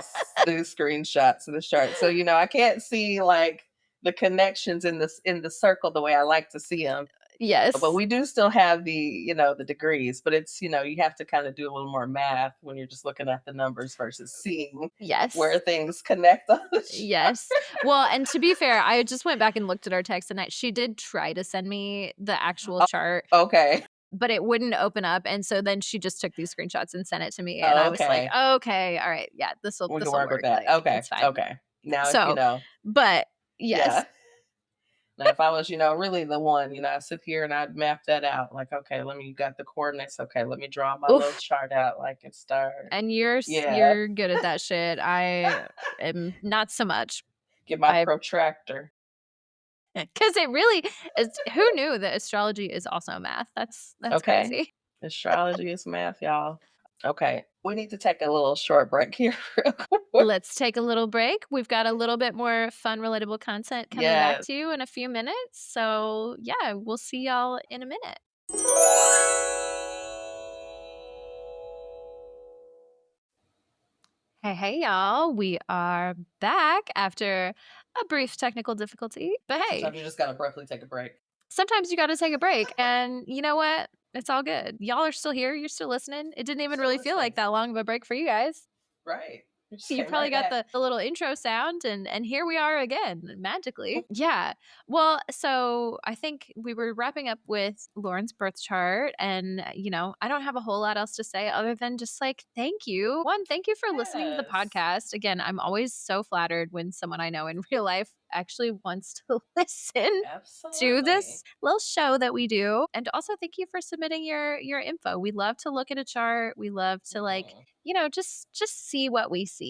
these screenshots of the chart. So I can't see like the connections in the circle the way I like to see them. But Yes. we do still have the degrees, but it's you have to kind of do a little more math when you're just looking at the numbers versus seeing where Yes. things connect on the chart. Yes. Well, and to be fair, I just went back and looked at our text tonight. She did try to send me the actual chart, Okay. but it wouldn't open up. And so then she just took these screenshots and sent it to me. And I was like, Okay. okay, all right, yeah, We can this'll work with work. that. Like Okay. it's fine. Okay. Now, So, but yeah. yes. Now, if I was, really the one, I sit here and I'd map that out. Like, okay, you got the coordinates. Okay, let me draw my little Oof. chart out like it starts. And Yeah. you're good at that shit. I am not so much. Get my protractor. Because it really is. Who knew that astrology is also math? That's Okay. crazy. Astrology is math, y'all. Okay. We need to take a little short break here. Real quick. Let's take a little break. We've got a little bit more fun, relatable content coming back Yes. to you in a few minutes. So, yeah, we'll see y'all in a minute. Hey, y'all. We are back after a brief technical difficulty. But hey, Sometimes you just got to abruptly take a break. sometimes you got to take a break. And you know what? It's all good. Y'all are still here. You're still listening. It didn't even really feel like that long of a break for you guys. Right. You probably got the little intro sound, and here we are again magically. Yeah. Well, so I think we were wrapping up with Lauren's birth chart, and I don't have a whole lot else to say other than just like thank you. One, thank you for listening to the Yes. podcast. Again, I'm always so flattered when someone I know in real life actually wants to listen to this little show that we do. And also thank you for submitting your info. We love to look at a chart. We love to just see what we see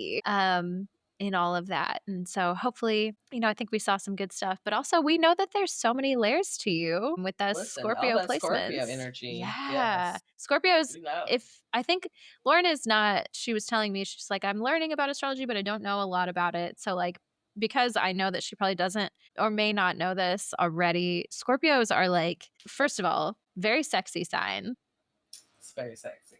in all of that. And so hopefully, I think we saw some good stuff, but also we know that there's so many layers to you with those Scorpio that Scorpio placements. energy. Yeah. Yes. Scorpios, if I think Lauren is not, she was telling me, she's like, I'm learning about astrology, but I don't know a lot about it. So like, because I know that she probably doesn't or may not know this already, Scorpios are like, first of all, very sexy sign. It's very sexy.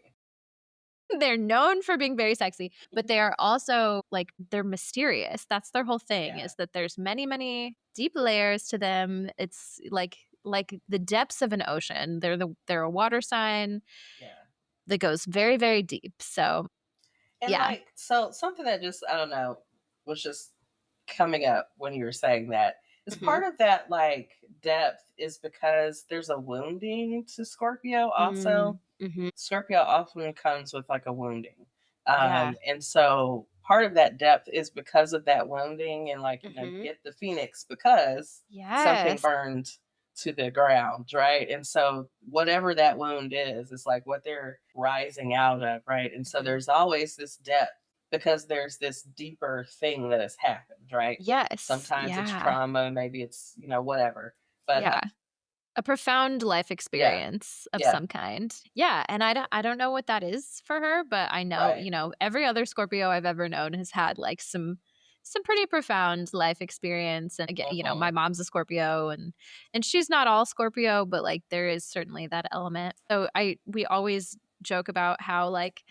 They're known for being very sexy, but they are also like they're mysterious. That's their whole thing is that there's many, many deep layers to them. It's like the depths of an ocean. They're a water sign that goes very, very deep. So and so something that just I don't know was just coming up when you were saying that is part of that depth is because there's a wounding to Scorpio also. Scorpio often comes with a wounding. And so part of that depth is because of that wounding and get the phoenix because something burned to the ground, right? And so whatever that wound is, it's like what they're rising out of, right? And so there's always this depth because there's this deeper thing that has happened, right? Yes. Sometimes it's trauma, maybe it's, whatever. But a profound life experience of some kind. Yeah, and I don't know what that is for her, but I know, every other Scorpio I've ever known has had like some pretty profound life experience. And again, my mom's a Scorpio and she's not all Scorpio, but like there is certainly that element. So we always joke about how like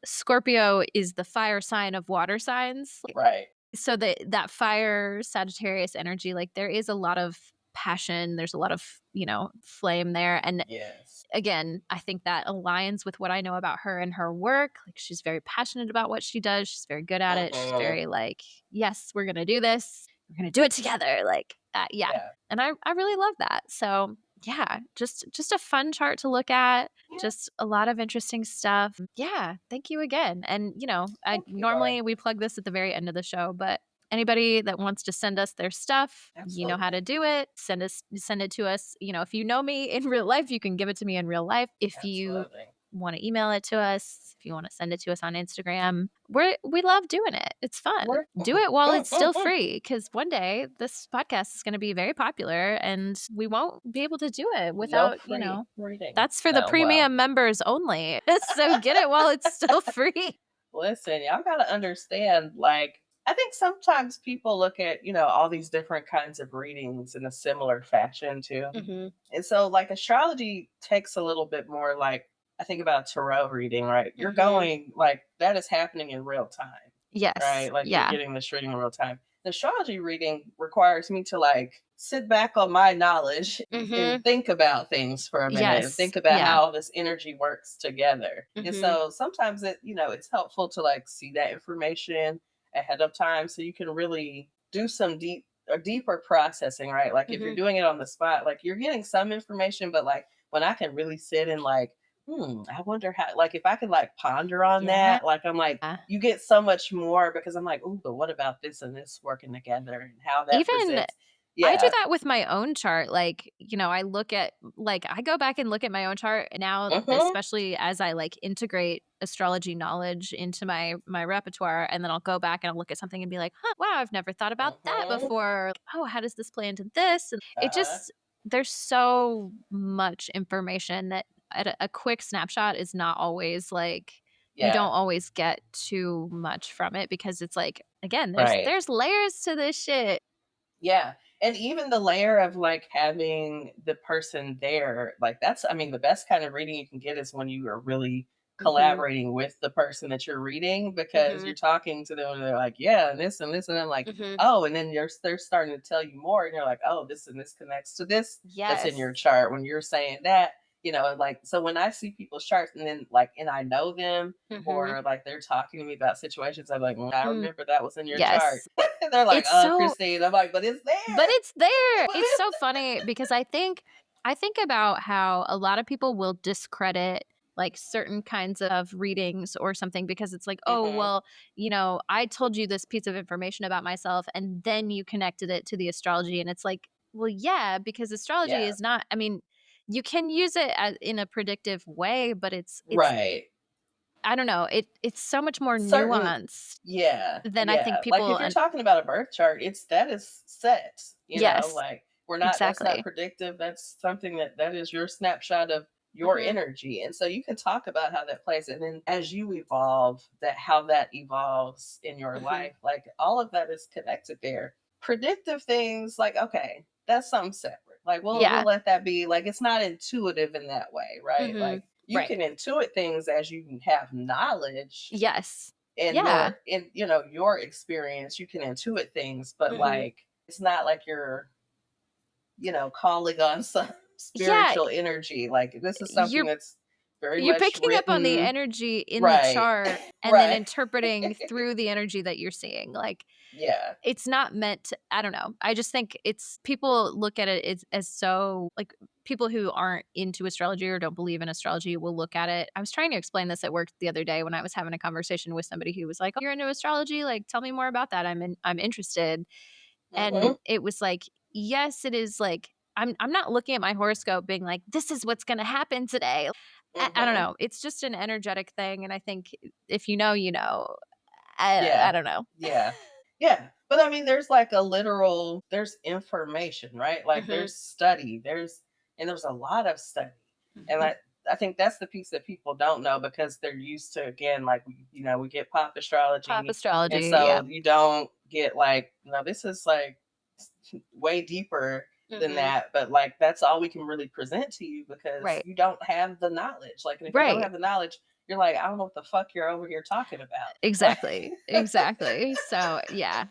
Scorpio is the fire sign of water signs. Right. So that fire Sagittarius energy, like there is a lot of passion, there's a lot of flame there. And again, I think that aligns with what I know about her and her work. Like she's very passionate about what she does, she's very good at it, she's very like, yes, we're gonna do this, we're gonna do it together, like and I really love that. So yeah, just a fun chart to look at, just a lot of interesting stuff. Yeah, thank you again. And normally we plug this at the very end of the show, but anybody that wants to send us their stuff, you know how to do it. Send it to us. If you know me in real life, you can give it to me in real life. If you want to email it to us, if you want to send it to us on Instagram, we love doing it. It's fun. Do it while it's still free, because one day this podcast is going to be very popular and we won't be able to do it without, reading. that's for the premium members only. So get it while it's still free. Listen, y'all got to understand, like, I think sometimes people look at, all these different kinds of readings in a similar fashion too. And so, like, astrology takes a little bit more, like, I think about tarot reading, right? You're going, like, that is happening in real time. Yes. Right? Like, Yeah. you're getting this reading in real time. The astrology reading requires me to, like, sit back on my knowledge and think about things for a minute and think about how this energy works together. And so sometimes it's helpful to, like, see that information ahead of time so you can really do some deeper processing, right? Like, if you're doing it on the spot, like, you're getting some information, but, like, when I can really sit and, like, I wonder how, like, if I could, like, ponder on that, like, I'm like, you get so much more because I'm like, but what about this and this working together and how that presents? I do that with my own chart. Like, I look at, like, I go back and look at my own chart now, especially as I, like, integrate astrology knowledge into my repertoire. And then I'll go back and I'll look at something and be like, wow, I've never thought about that before. Oh, how does this play into this? And it just, there's so much information that at a quick snapshot is not always, like, you don't always get too much from it, because it's like, again, there's layers to this shit. Yeah. And even the layer of, like, having the person there, like, that's, I mean, the best kind of reading you can get is when you are really collaborating with the person that you're reading, because you're talking to them and they're like, yeah, and this and this. And then, like, oh, and then they're starting to tell you more. And you're like, oh, this and this connects to this. That's in your chart when you're saying that. And, like, so when I see people's charts and then, like, and I know them or, like, they're talking to me about situations, I'm like, I remember that was in your chart. And they're like, Christine. I'm like, but it's there. But it's there. It's so funny because I think about how a lot of people will discredit, like, certain kinds of readings or something, because it's like, oh, well, I told you this piece of information about myself and then you connected it to the astrology. And it's like, well, yeah, because astrology is not, I mean, you can use it in a predictive way, but it's right. I don't know. It's so much more nuanced. Than I think people. Like, if you're talking about a birth chart, that is set. Like, we're not. Exactly. That's not predictive. That's something that is your snapshot of your energy, and so you can talk about how that plays, and then as you evolve, how that evolves in your life, like, all of that is connected there. Predictive things, like, okay, that's something separate. Like, we'll let that be. Like, it's not intuitive in that way, right? Like, you can intuit things as you have knowledge. Yes. And your experience, you can intuit things, but like, it's not like you're, calling on some spiritual energy. Like, this is something that's very you're much picking up on the energy in the chart and then interpreting through the energy that you're seeing. Like, it's not meant to, I don't know. I just think people look at it as so, like, people who aren't into astrology or don't believe in astrology will look at it. I was trying to explain this at work the other day when I was having a conversation with somebody who was like, oh, you're into astrology? Like, tell me more about that. I'm interested. And it was like, yes, it is. Like, I'm not looking at my horoscope being like, this is what's going to happen today. I don't know. It's just an energetic thing. And I think if you know, I don't know. Yeah. But I mean, there's, like, there's information, right? Like, there's study, there's a lot of study. And I think that's the piece that people don't know, because they're used to, again, like, we get pop astrology. And so you don't get, like, this is, like, way deeper than that. But, like, that's all we can really present to you, because you don't have the knowledge. Like, and if you don't have the knowledge, you're like, I don't know what the fuck you're over here talking about. Exactly. So yeah,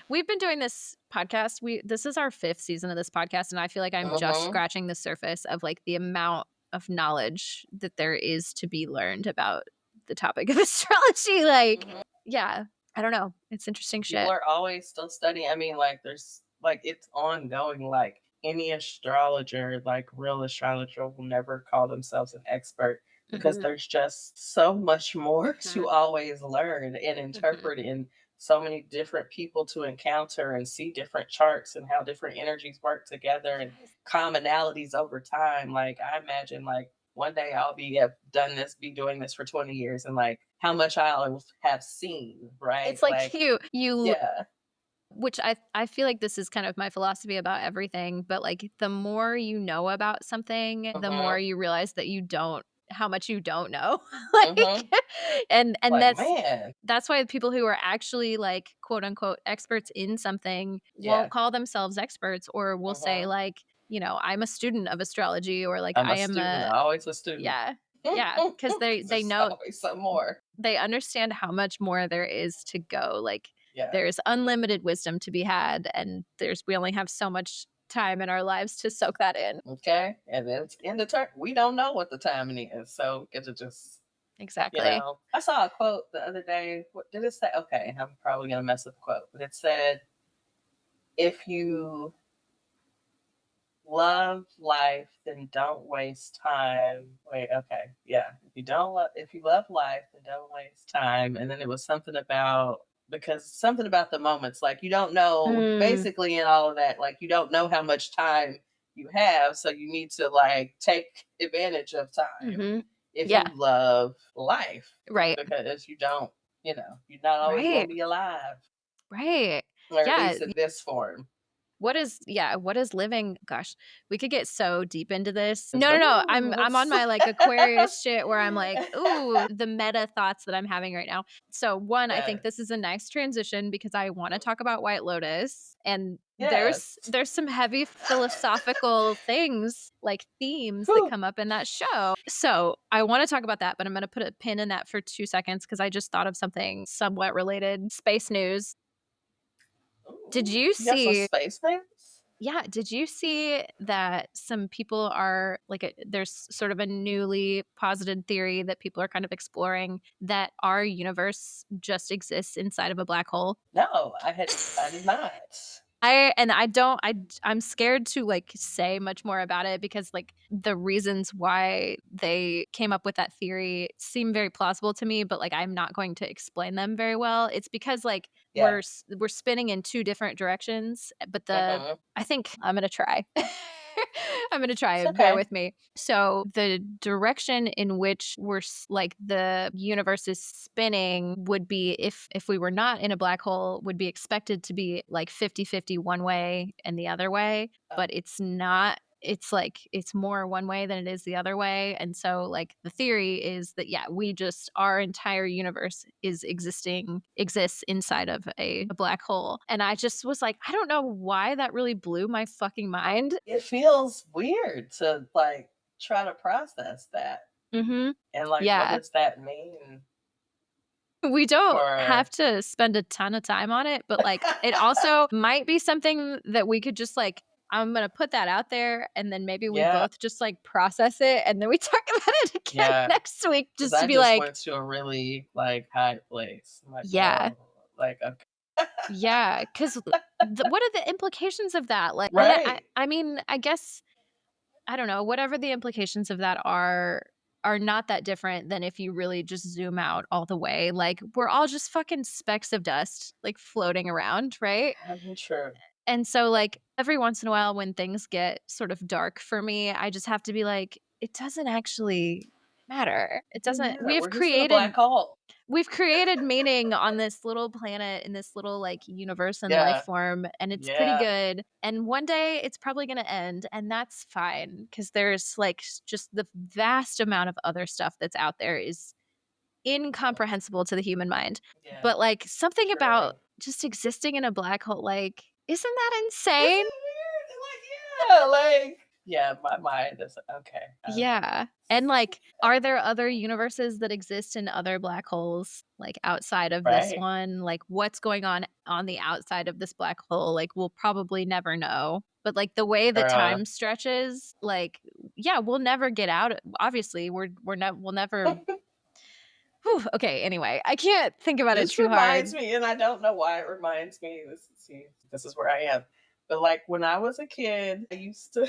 we've been doing this podcast. This is our 5th season of this podcast, and I feel like I'm just scratching the surface of, like, the amount of knowledge that there is to be learned about the topic of astrology. Like, yeah, I don't know. It's interesting shit. People are always still studying. I mean, like, there's, like, it's ongoing. Like, any astrologer, like, real astrologer, will never call themselves an expert, because there's just so much more to always learn and interpret, and so many different people to encounter and see different charts and how different energies work together and commonalities over time. Like, I imagine, like, one day I'll be doing this for 20 years, and like how much I'll have seen, right? It's like you yeah. which I feel like this is kind of my philosophy about everything, but like the more you know about something, the more you realize that how much you don't know. Like and Like, man. that's why people who are actually like quote unquote experts in something Yeah. won't call themselves experts, or will say like, you know, I'm a student of astrology, or like I'm I a am student, always a student. yeah. Yeah, because they There's know, always some more. they understand how much more there is to go. Like Yeah. there's unlimited wisdom to be had, and we only have so much time in our lives to soak that in. Okay. And then in the turn, we don't know what the timing is. So we get to just, Exactly. you know. I saw a quote the other day. What did it say? Okay, I'm probably going to mess up the quote, but it said, if you love life, then don't waste time. Wait, okay. Yeah. If you love life, then don't waste time. And then it was something about the moments, like you don't know, basically in all of that, like you don't know how much time you have. So you need to like take advantage of time if you love life. Right. Because you don't, you're not always going to be alive. Right. Or at least in this form. What is living? Gosh, we could get so deep into this. No. I'm on my like Aquarius shit where I'm like, ooh, the meta thoughts that I'm having right now. So one, I think this is a nice transition because I want to talk about White Lotus, and there's some heavy philosophical things, like themes that come up in that show. So I want to talk about that, but I'm going to put a pin in that for 2 seconds because I just thought of something somewhat related. Space news. Did you see space news? Yeah, did you see that some people are like there's sort of a newly posited theory that people are kind of exploring that our universe just exists inside of a black hole? No, I did not. I'm scared to like say much more about it because like the reasons why they came up with that theory seem very plausible to me, but like I'm not going to explain them very well. It's because like we're spinning in two different directions, but I think I'm gonna try. I'm gonna try. Bear with me. So the direction in which like the universe is spinning would be, if we were not in a black hole, would be expected to be like 50-50 one way and the other way, but it's not. It's like it's more one way than it is the other way. And so like the theory is that our entire universe exists inside of a black hole. And I just was like, I don't know why that really blew my fucking mind. It feels weird to like try to process that. And like what does that mean? We don't have to spend a ton of time on it, but like it also might be something that we could just like, I'm going to put that out there, and then maybe we both just like process it, and then we talk about it again next week just to be like, went to a really like high place. Like, like, okay. Because what are the implications of that? Like, I mean, I guess, I don't know, whatever the implications of that are not that different than if you really just zoom out all the way. Like we're all just fucking specks of dust like floating around, right? True. And so like every once in a while when things get sort of dark for me, I just have to be like, it doesn't actually matter. It doesn't. We've created a black hole. We've created meaning on this little planet, in this little like universe and life form, and it's pretty good. And one day it's probably going to end, and that's fine because there's like just the vast amount of other stuff that's out there is incomprehensible to the human mind. But like something about just existing in a black hole, like, isn't that insane? My mind is okay. And like, are there other universes that exist in other black holes, like outside of this one? Like, what's going on the outside of this black hole? Like, we'll probably never know. But like the way the time stretches, like, we'll never get out. Obviously, we'll never. Whew, okay. Anyway, I can't think about it too hard. This reminds me, and I don't know why it reminds me. This is where I am. But like when I was a kid, I used to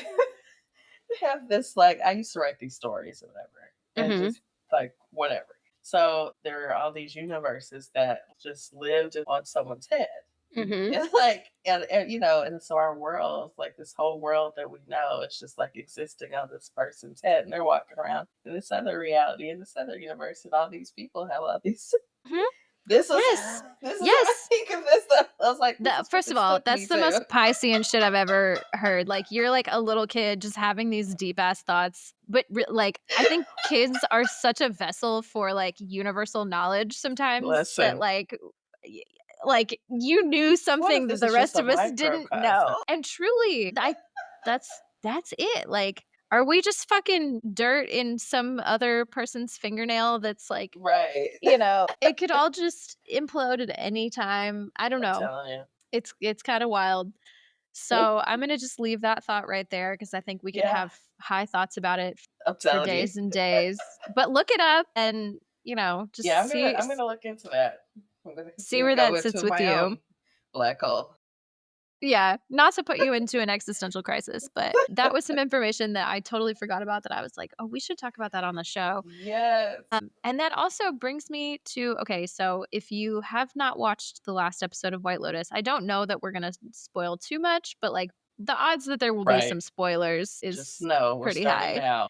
have this, like, I used to write these stories or whatever, and just like whatever. So there are all these universes that just lived on someone's head. It's like, and you know, and so our world, like this whole world that we know, it's just like existing on this person's head, and they're walking around in this other reality, in this other universe, and all these people have all these. Mhm. This was Yes. this is what I Yes. think of this stuff. I was like, this is what First of this all, took that's me the most to. Piscean shit I've ever heard. Like, you're like a little kid just having these deep ass thoughts. But like, I think kids are such a vessel for like universal knowledge sometimes that Listen, y- like you knew what if something that this the is just rest a of us didn't know. microcosm? And truly, that's it. Like, are we just fucking dirt in some other person's fingernail that's like, Right. it could all just implode at any time. I don't I'm know. telling you. It's kind of wild. So I'm gonna just leave that thought right there because I think we could Yeah, have high thoughts about it I'm for telling you. days and days. But look it up and Yeah, just see I'm gonna look into that. I'm gonna, see where go that sits into with my you. own black hole. Yeah, not to put you into an existential crisis, but that was some information that I totally forgot about that I was like, "Oh, we should talk about that on the show." Yes. And that also brings me to okay, so if you have not watched the last episode of White Lotus, I don't know that we're gonna spoil too much, but like the odds that there will be Right. some spoilers Just is know we're pretty starting high. now.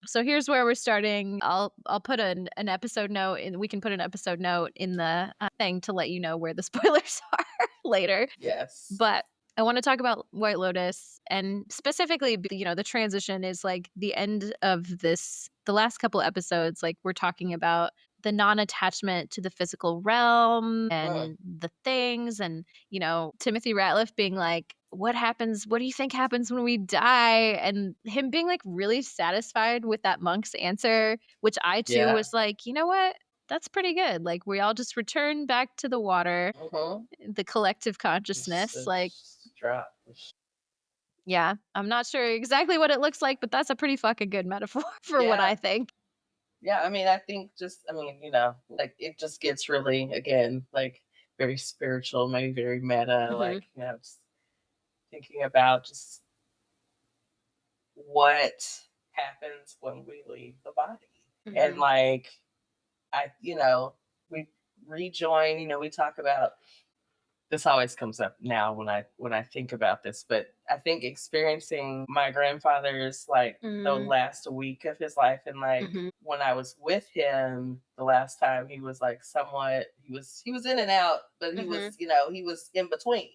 So here's where we're starting. I'll put an episode note in. We can put an episode note in the thing to let you know where the spoilers are later. Yes. But I want to talk about White Lotus and specifically, the transition is like the end of this, the last couple episodes. Like, we're talking about the non attachment to the physical realm Mm. and the things, and, Timothy Ratliff being like, what happens? What do you think happens when we die? And him being like really satisfied with that monk's answer, which I too Yeah. was like, you know what? That's pretty good. Like, we all just return back to the water, the collective consciousness. Like, Drop. yeah, I'm not sure exactly what it looks like, but that's a pretty fucking good metaphor for what Yeah. I think. Yeah. I mean, I think you know, like it just gets really, again, like very spiritual, maybe very meta, Mhm. like, you know, just thinking about just what happens when we leave the body. And Mhm. like, you know, we rejoin, you know, we talk about this always comes up now when I think about this, but I think experiencing my grandfather's like the Mhm. last week of his life, and like Mhm. when I was with him the last time, he was like somewhat he was in and out, but he Mhm. was, you know, he was in between.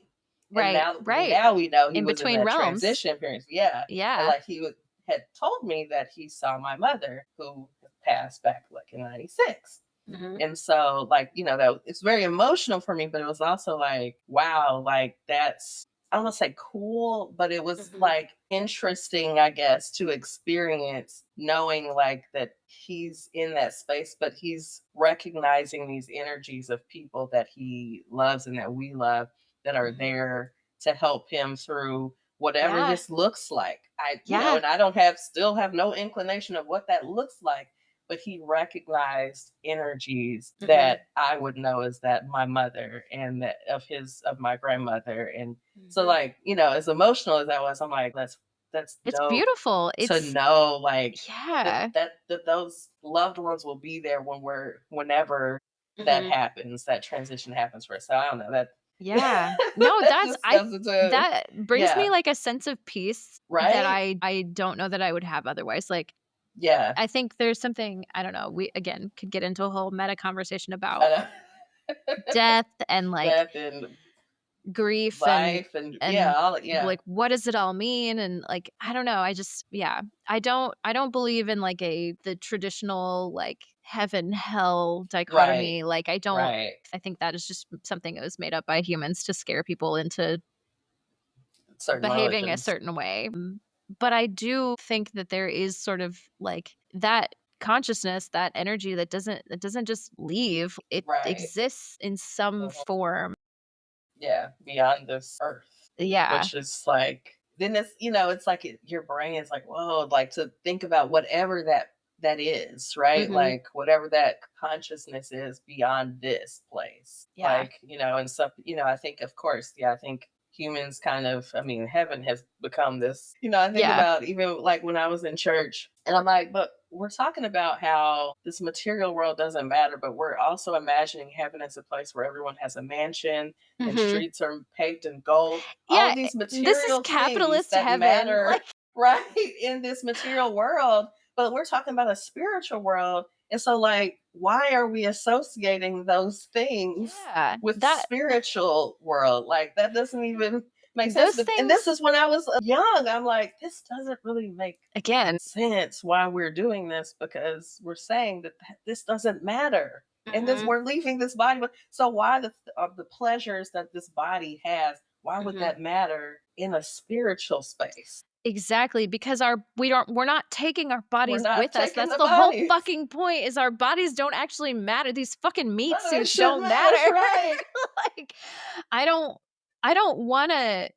And Right, right. now we know he In was in between that realms. transition period. Yeah. And Yeah. like had told me that he saw my mother who passed back like in 96. Mhm. And so, like, you know, that it's very emotional for me, but it was also like, wow, like that's, I don't want to say cool, but it was Mhm. like interesting, I guess, to experience knowing like that he's in that space, but he's recognizing these energies of people that he loves and that we love that are Mhm. there to help him through whatever Yeah. this looks like. You know, Yeah. and I still have no inclination of what that looks like, but he recognized energies Mhm. that I would know as that my mother and that of my grandmother. And so Mhm. like, you know, as emotional as that was, I'm like, that's It's dope beautiful. to It's know like yeah. that those loved ones will be there whenever that Mhm. happens, that transition happens for us. So I don't know that Yeah. No, that just goes into, that brings me yeah, like a sense of peace that right? I don't know that I would have otherwise. Like, Yeah. I think there's something, I don't know, we again could get into a whole meta conversation I about know. death and like Death and grief life and yeah, and yeah. like what does it all mean, and like I don't know, I just yeah, I don't believe in like the traditional like heaven hell Right. dichotomy. Like Right. I think that is just something that was made up by humans to scare people into Certain behaving a religions. certain way. But I do think that there is sort of like that consciousness, that energy that doesn't just leave. It Right. exists in some Mhm. form. Yeah. Beyond this earth, Yeah. which is like, then it's, you know, it's like your brain is like, whoa, like to think about whatever that is, right? Mhm. Like whatever that consciousness is beyond this place. Yeah. Like, you know, and so, you know, I think, of course, yeah, I think humans kind of, heaven has become this, you know, I think Yeah. about even like when I was in church and I'm like, but we're talking about how this material world doesn't matter, but we're also imagining heaven as a place where everyone has a mansion and Mhm. streets are paved in gold. All Yeah, of these this is material things capitalist that heaven, matter, like right, in this material world. But we're talking about a spiritual world. And so, like, why are we associating those things yeah, with that spiritual world? Like, that doesn't even make sense. those And this things is when I was young. I'm like, this doesn't really make again. sense why we're doing this, because we're saying that this doesn't matter and this Mhm, we're leaving this body. So why the pleasures that this body has, why would mhm. that matter in a spiritual space? Exactly, because we're not taking our We're bodies not with us. taking That's the the whole bodies. fucking point is our bodies don't actually matter. These fucking No, meat it suits shouldn't don't matter, matter. right? Like I don't I don't want to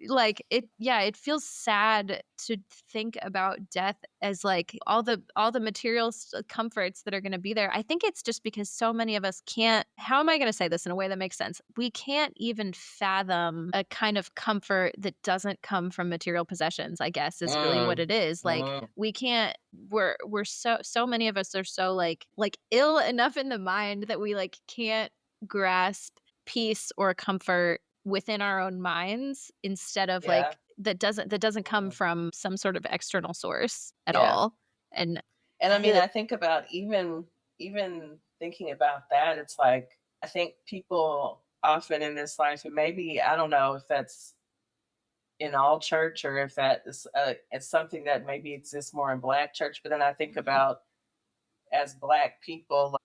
like it yeah, it feels sad to think about death as like all the material comforts that are going to be there. I think it's just because so many of us can't, how am I going to say this in a way that makes sense? We can't even fathom a kind of comfort that doesn't come from material possessions, I guess is really what Mm, it is. Like mm, we can't, we're so many of us are so like ill enough in the mind that we like can't grasp peace or comfort within our own minds instead of yeah. like that doesn't come from some sort of external source at Yeah. all. And And I mean, uh, I think about even thinking about that, it's like I think people often in this life, and maybe I don't know if that's in all church or if that is it's something that maybe exists more in Black church. But then I think about as Black people, like,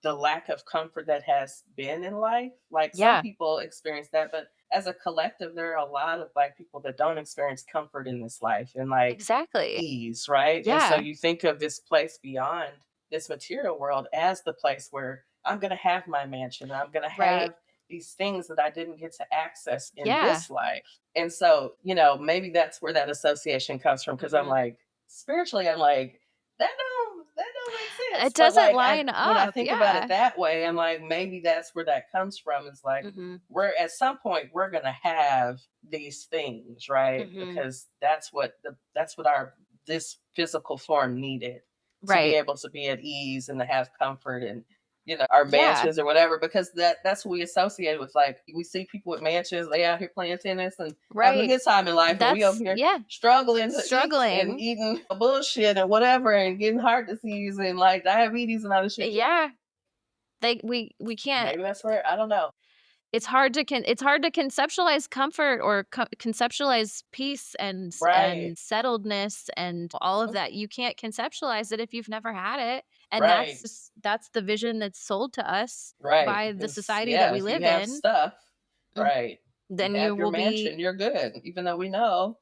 the lack of comfort that has been in life. Like some yeah, people experience that, but as a collective, there are a lot of Black people that don't experience comfort in this life and like exactly. ease, right? And so Yeah, you think of this place beyond this material world as the place where I'm going to have my mansion. I'm going to right. have these things that I didn't get to access in Yeah. this life. And so, maybe that's where that association comes from, because I'm Mhm. like, spiritually, I'm like, that don't make It sense. But doesn't like line when I up. think about it Yeah. that way, I'm like, maybe that's where that comes from. Is like Mhm. we're at some point we're gonna have these things, right? Mhm. Because that's what our this physical form needed to be Right. able to be at ease and to have comfort and our Yeah. mansions or whatever, because that's what we associate with. Like we see people with mansions, they out here playing tennis and having a Right. good time in life, and we over That's here yeah, struggling to eat and struggling. eating bullshit and whatever and getting heart disease and like diabetes and other shit. Yeah. We can't. Maybe that's where, I don't know. It's hard to conceptualize comfort or conceptualize peace and Right. settledness and all of that. You can't conceptualize it if you've never had it, and Right. that's the vision that's sold to us Right. by the It's, society that yeah, we if you live have in. stuff, Mm, right. You then you have your will be mansion, you're good. Even though we know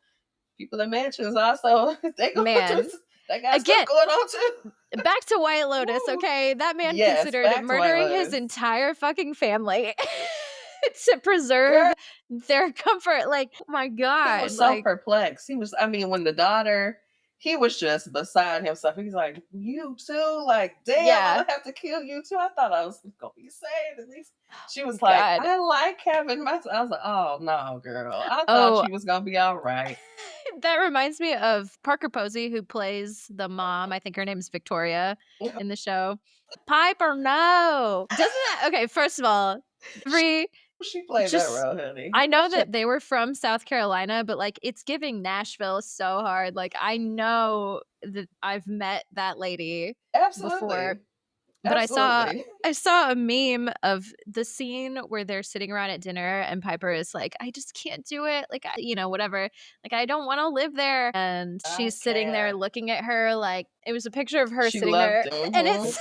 people in mansions also they go through man. they got stuff Again, going on too. back to White Lotus, Woo. okay? That man Yes, considered back to White murdering his Lotus. entire fucking family to preserve Girl, their comfort. Like, oh my he God. was so Like, perplexed. I mean, when the daughter, he was just beside himself. He's like, "You too? Like, damn, I'm yeah. gonna have to kill you too." I thought I was gonna be saved at least. She was like, God. "I like having my." I was like, "Oh no, girl. I thought Oh, she was gonna be all right." that reminds me of Parker Posey, who plays the mom. I think her name's Victoria in the show. Piper, no. Doesn't that okay, first of all, every She played that just role, honey. I know that they were from South Carolina, but like it's giving Nashville so hard. Like I know that I've met that lady before. Absolutely, But absolutely. I saw a meme of the scene where they're sitting around at dinner and Piper is like, "I just can't do it. Like, whatever. Like, I don't want to live there." And I she's sitting there can't. looking at her like it was a picture of her She sitting loved there him. and Mhm.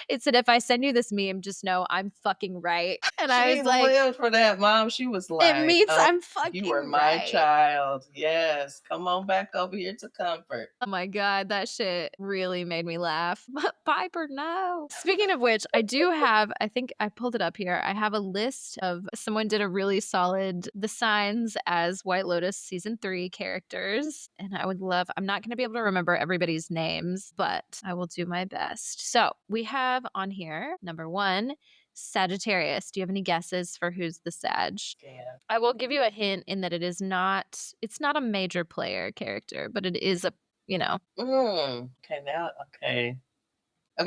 it said if I send you this meme, just know I'm fucking right. And I She was like, lived for that, mom. She was it like, means "Oh, I'm you were fucking my right. child. Yes, come on back over here to comfort." Oh my God, that shit really made me laugh. But Piper, no. Speaking of which, I do have, I think I pulled it up here. I have a list of someone did a really solid the signs as White Lotus season 3 characters. And I would love, I'm not going to be able to remember everybody's names, but I will do my best. So we have on here number 1, Sagittarius. Do you have any guesses for who's the Sag? Yeah. I will give you a hint in that it's not a major player character, but it is a you know. Okay,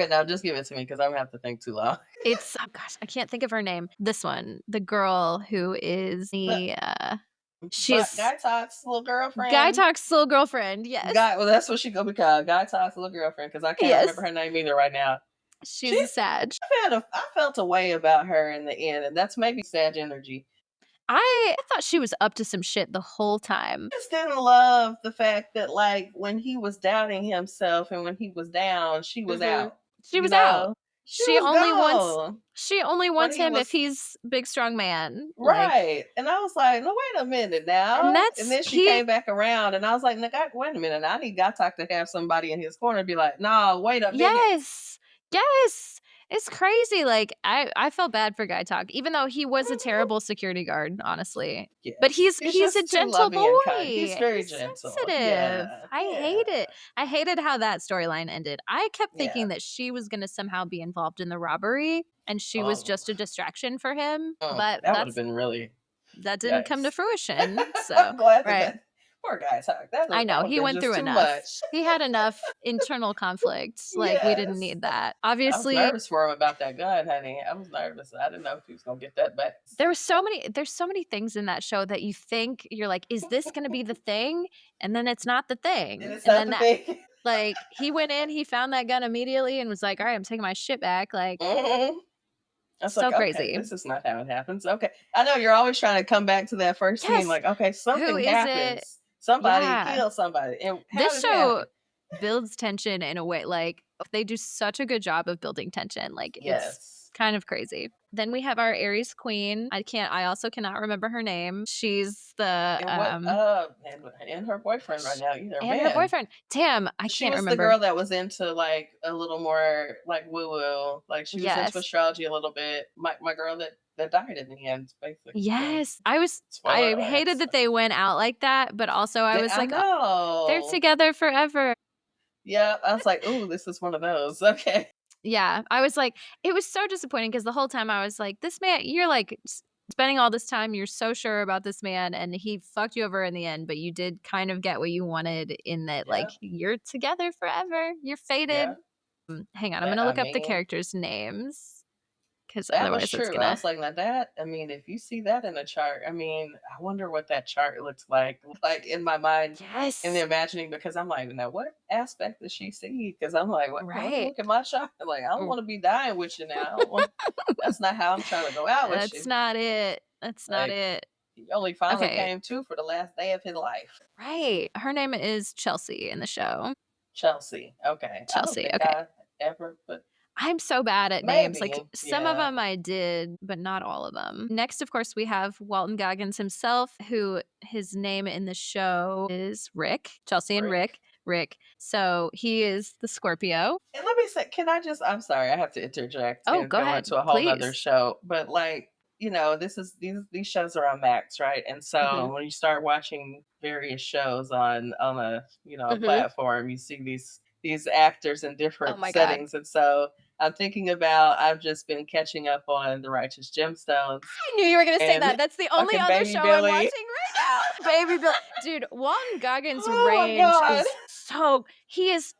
now just give it to me because I'm gonna have to think too long. It's, oh gosh, I can't think of her name. This one, the girl who is the But she's Guy Talk's little girlfriend. Guy Talk's little girlfriend. Yes. Well, that's what she gonna be called. Guy Talk's little girlfriend because I can't remember her name either right now. She's a Sag. I felt a way about her in the end, and that's maybe Sag energy. I thought she was up to some shit the whole time. I just didn't love the fact that, like, when he was doubting himself and when he was down, she was out. She was out. She only gone. wants him if he's big strong man. Right. Like, and I was like, no, wait a minute now. And then she came back around and I was like, wait a minute. I need Gatak to have somebody in his corner and be like, no, wait a minute. Yes. It's crazy. Like, I felt bad for Guy Talk, even though he was a terrible security guard, honestly. Yes. But he's a gentle boy. He's very gentle. Sensitive. Yeah. I hate it. I hated how that storyline ended. I kept thinking that she was going to somehow be involved in the robbery and she was just a distraction for him. But that would have been really... That didn't come to fruition. So I'm glad that poor Guy Talk. I know, he went through enough. He had enough internal conflict. Like, we didn't need that. Obviously, I was nervous for him about that gun, honey. I was nervous. I didn't know if he was gonna get that back. There's so many things in that show that you think, you're like, is this gonna be the thing? And then it's not the thing. And it's not the thing. Like, he went in, he found that gun immediately and was like, all right, I'm taking my shit back. Like, That's so like, crazy. Okay, this is not how it happens. Okay. I know you're always trying to come back to that first scene. Like, okay, something happens. Somebody kills somebody. And this show builds tension in a way, like, they do such a good job of building tension. Like, it's kind of crazy. Then we have our Aries queen. I also cannot remember her name. She's the and her boyfriend right now either. And her boyfriend. Damn, I can't remember. She was the girl that was into, like, a little more, like, woo-woo. Like, she was into astrology a little bit. My girl that died in the end, basically. Yes. I hated that they went out like that, but also I was like, oh, they're together forever. Yeah, I was like, ooh, this is one of those. Okay. Yeah, I was like, it was so disappointing because the whole time I was like, this man, you're like spending all this time, you're so sure about this man and he fucked you over in the end, but you did kind of get what you wanted in that, like, you're together forever. You're fated. Hang on, I'm going to look up the characters' names. Because otherwise it's gonna... I was like, now that, I mean, if you see that in a chart, I mean, I wonder what that chart looks like in my mind. Yes. In the imagining, because I'm like, now what aspect does she see? Because I'm like, what? Look at my chart. Like, I don't want to be dying with you now. That's not how I'm trying to go out with you. That's not it. That's not it. He only finally came to for the last day of his life. Right. Her name is Chelsea in the show. Chelsea. Okay. Chelsea. I'm so bad at names. Like, some of them I did, but not all of them. Next, of course, we have Walton Goggins himself, who his name in the show is Rick. Chelsea and Rick. So he is the Scorpio. And let me say, I'm sorry, I have to interject. Oh, go ahead. Into a whole other show. But, like, you know, these shows are on Max, right? And so when you start watching various shows on a a platform, you see these actors in different settings. And so I'm thinking about, I've just been catching up on The Righteous Gemstones. I knew you were going to say that. That's the only other show I'm watching right now. Baby Billy. Dude, Walton Goggins' range is so,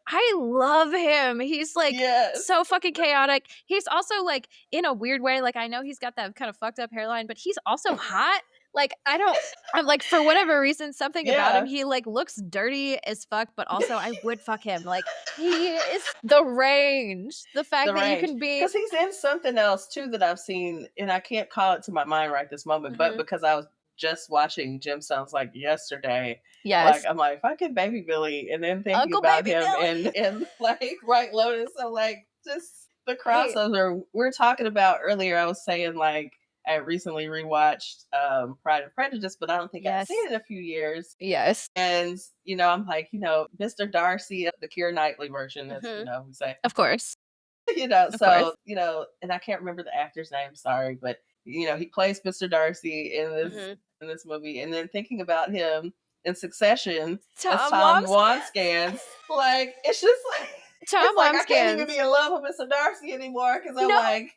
I love him. He's like so fucking chaotic. He's also, like, in a weird way, like, I know he's got that kind of fucked up hairline, but he's also hot. Like, I'm like, for whatever reason, something about him, he, like, looks dirty as fuck, but also I would fuck him. Like, he is the range. The fact that you can be... Because he's in something else, too, that I've seen, and I can't call it to my mind right this moment, but because I was just watching Gemstones, like, yesterday. Like, I'm like, if I get Baby Billy, and then thinking about him and, like, White Lotus, so, like, just the crossover we're talking about earlier, I was saying, like, I recently rewatched Pride and Prejudice, but I don't think I've seen it in a few years. Yes. And, I'm like, Mr. Darcy, the Keira Knightley version, as we say. Of course. And I can't remember the actor's name, sorry, but, he plays Mr. Darcy in this movie. And then thinking about him in Succession as Tom Wamsgans, like, it's just like, I can't even be in love with Mr. Darcy anymore, because I'm like,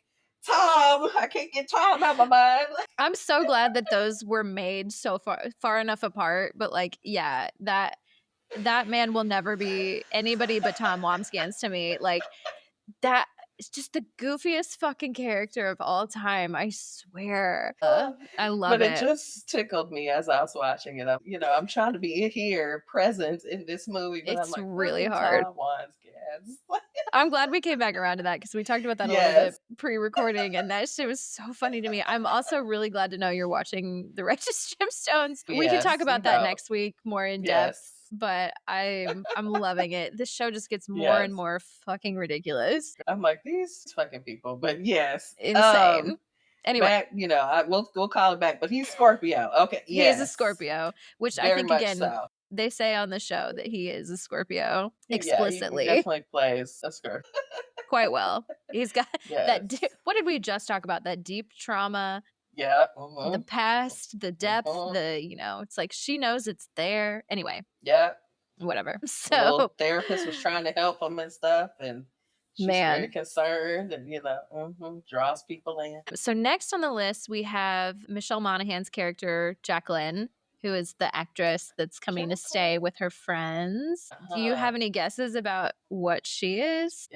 Tom, I can't get Tom out of my mind. I'm so glad that those were made so far enough apart. But, like, that that man will never be anybody but Tom Wambsgans to me. Like, that is just the goofiest fucking character of all time. I swear. I love But it it. just tickled me as I was watching it. I'm trying to be here, present in this movie, but I'm It's like, really fucking hard. Tom Wambsgans. I'm glad we came back around to that because we talked about that a little Yes. bit pre-recording, and that shit was so funny to me. I'm also really glad to know you're watching The Righteous Gemstones. We can talk Yes, about that next week more in depth. Yes. But I'm loving it. This show just gets more and Yes. more fucking ridiculous. I'm like, these fucking people. But yes. Insane. Anyway, back, we'll call it back. But he's Scorpio. Okay. he is a Yes. Scorpio, which I Very think much again so. they say on the show that he is a Scorpio Yeah, explicitly. he definitely plays a Scorpio. Quite well. He's got that. Yes. What did we just talk about? That deep trauma. Yeah. The past, the depth, Mhm. it's like she knows it's there. Anyway, Yeah. whatever. The So little therapist was trying to help him and stuff, and she's very man. concerned, and draws people in. So next on the list we have Michelle Monaghan's character Jacqueline, who is the actress that's coming to stay with her friends. Do you have any guesses about what she is?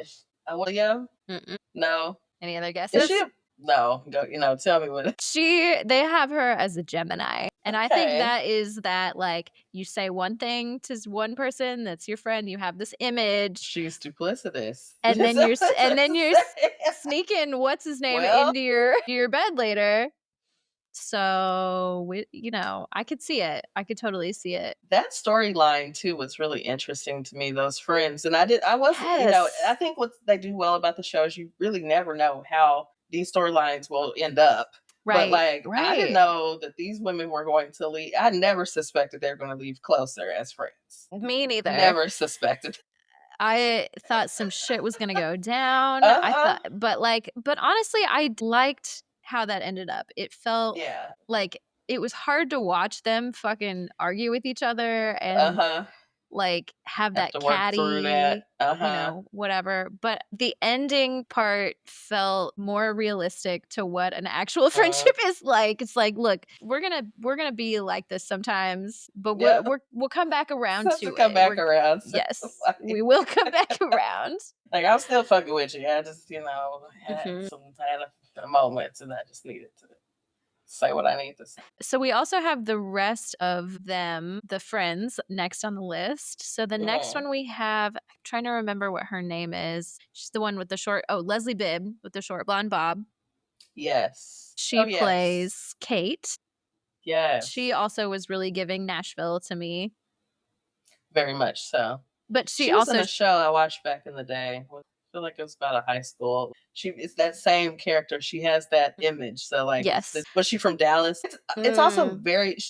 William? Mm-mm. No. Any other guesses? Is she? No. Go. Tell me what. They have her as a Gemini. And I think Okay. that is that, like, you say one thing to one person that's your friend, you have this image, She's duplicitous. and then you're sneaking what's his name into your bed later. So I could see it. I could totally see it. That storyline too was really interesting to me. Those friends, and I wasn't. Yes. I think what they do well about the show is you really never know how these storylines will end up. Right. But I didn't know that these women were going to leave. I never suspected they were going to leave closer as friends. Me neither. Never suspected. I thought some shit was gonna go down. I thought, but honestly, I liked how that ended up. It felt like it was hard to watch them fucking argue with each other and like have that catty, whatever. But the ending part felt more realistic to what an actual friendship is like. It's like, look, we're gonna be like this sometimes, but we'll come back around to come it. back around. Yes, we will come back around. Like, I'm still fucking with you. I just, had some moments, and I just needed to say what I need to say. So we also have the rest of them, the friends, next on the list. So the next one we have, I'm trying to remember what her name is. She's the one with the short, Leslie Bibb with the short blonde bob. Yes. She plays Kate. Yes. She also was really giving Nashville to me. Very much so. But she was also in a show I watched back in the day. I feel like it was about a high school. It's that same character. She has that image. So was she from Dallas? It's also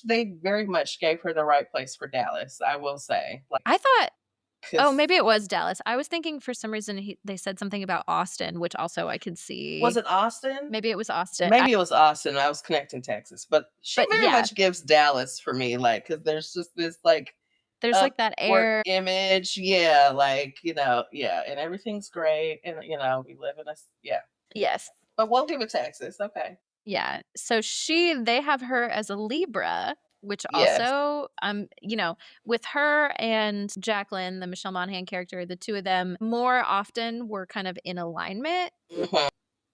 they very much gave her the right place for Dallas, I will say. I thought, maybe it was Dallas. I was thinking for some reason they said something about Austin, which also I could see. Was it Austin? Maybe it was Austin. Maybe it was Austin. I was connecting Texas, but she very much gives Dallas for me, because there's just this there's that air image, and everything's great, and we live in yes, but we'll give it Texas, okay. Yeah, so they have her as a Libra, which also with her and Jacqueline, the Michelle Monaghan character, the two of them more often were kind of in alignment.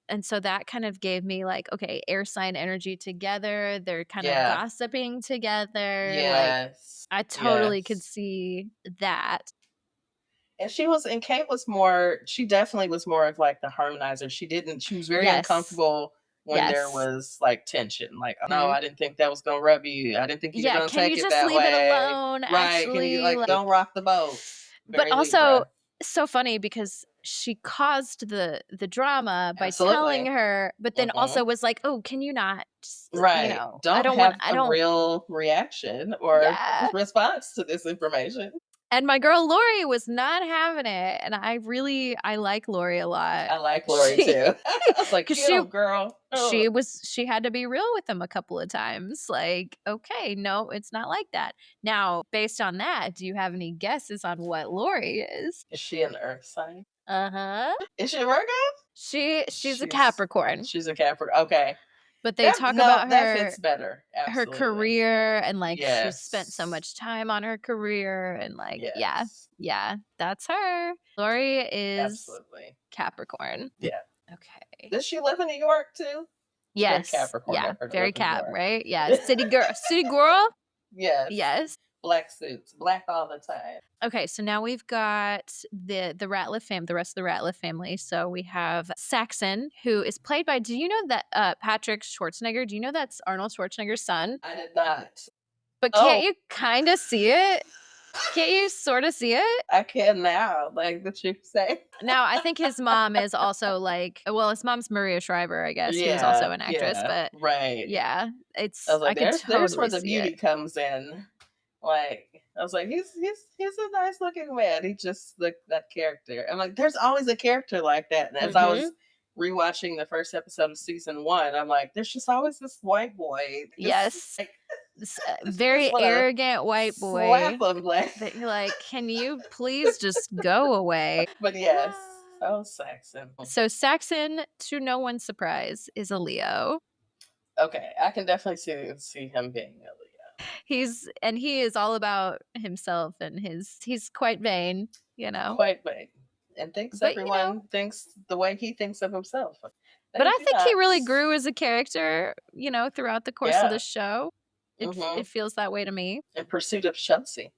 And so that kind of gave me okay, air sign energy together. They're kind of gossiping together. Yes. I totally could see that. And Kate was more, she definitely was more of the harmonizer. She was very uncomfortable when there was tension. No, I didn't think that was going to rub you. I didn't think you were going to take it that way. Can you just leave it alone? Right. Can you don't rock the boat? But also, so funny because she caused the drama by telling her, but then also was like, "Oh, can you not?" Right. I don't have a real reaction or response to this information. And my girl Lori was not having it, and I like Lori a lot. I like Lori too. I was like, girl. She had to be real with him a couple of times. Okay, no, it's not like that. Now, based on that, do you have any guesses on what Lori is? Is she an earth sign? Uh-huh. Is she a Virgo? She's a Capricorn. She's a Capricorn. Okay. But they talk about that fits better. her Absolutely. career and like she's spent so Yes. much time on her career and like Yes. yeah, that's her. Lori is Absolutely. Capricorn. Yeah. Okay. Does she live in New York too? It's very Yes. Capricorn Yeah. of her to Very live in New Cap, York. right? Yeah. City girl. City girl. Yes. Yes. Black suits. Black all the time. Okay, so now we've got the Ratliff family, the rest of the Ratliff family. So we have Saxon, who is played by. Do you know that Patrick Schwarzenegger? Do you know that's Arnold Schwarzenegger's son? I did not. But can't you kind of see it? Can't you sort of see it? I can now, like the chick say. Now, I think his mom is also like, well, his mom's Maria Shriver, I guess, who is also an actress. But right. yeah, it's I was like, I could there's where totally the see beauty it. comes in. Like, I was like, he's a nice looking man. He just that character. I'm like, there's always a character like that. And as I was rewatching the first episode of season 1, I'm like, there's just always this white boy. Yes. Like, This very arrogant white boy. Slap him, like that you're like, can you please just go away? But yes. Oh, Saxon. So Saxon, to no one's surprise, is a Leo. Okay, I can definitely see him being a Leo. He is all about himself and he's quite vain, you know. Quite vain. And thinks everyone thinks the way he thinks of himself. But I think he really grew as a character, you know, throughout the course of the show. It feels that way to me. In pursuit of Chelsea.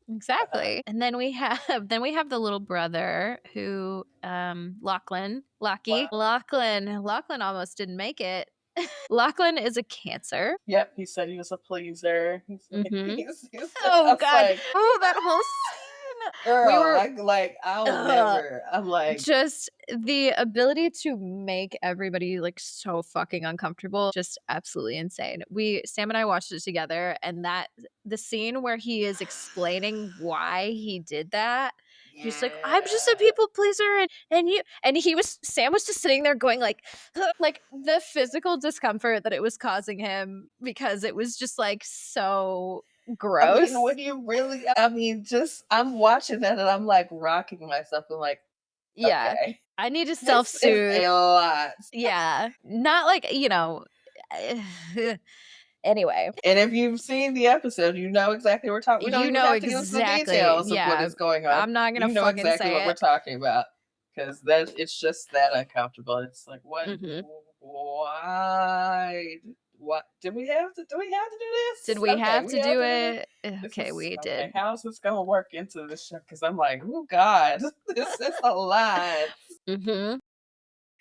Exactly. And then we have the little brother who Lachlan almost didn't make it. Lachlan is a Cancer. Yep, he said he was a pleaser. Oh God! Like, oh, that whole scene. Girl, I'm like just the ability to make everybody like so fucking uncomfortable, just absolutely insane. Sam and I watched it together, and the scene where he is explaining why he did that. He's like, I'm just a people pleaser, and Sam was just sitting there going like the physical discomfort that it was causing him because it was just like so gross. I mean, when you really, I'm watching that and I'm like rocking myself and like, okay. I need to self-soothe a lot. Yeah, not like, you know. Anyway, and if you've seen the episode, you know exactly what we're talking. We don't even have to give some details of what is going on. I'm not gonna fucking exactly say what we're talking about because it's just that uncomfortable. It's like what? Why? What did we have to do? We have to do this? Did we have to do it? Okay, we did. How's this gonna work into this show? Because I'm like, oh God, this is a lot.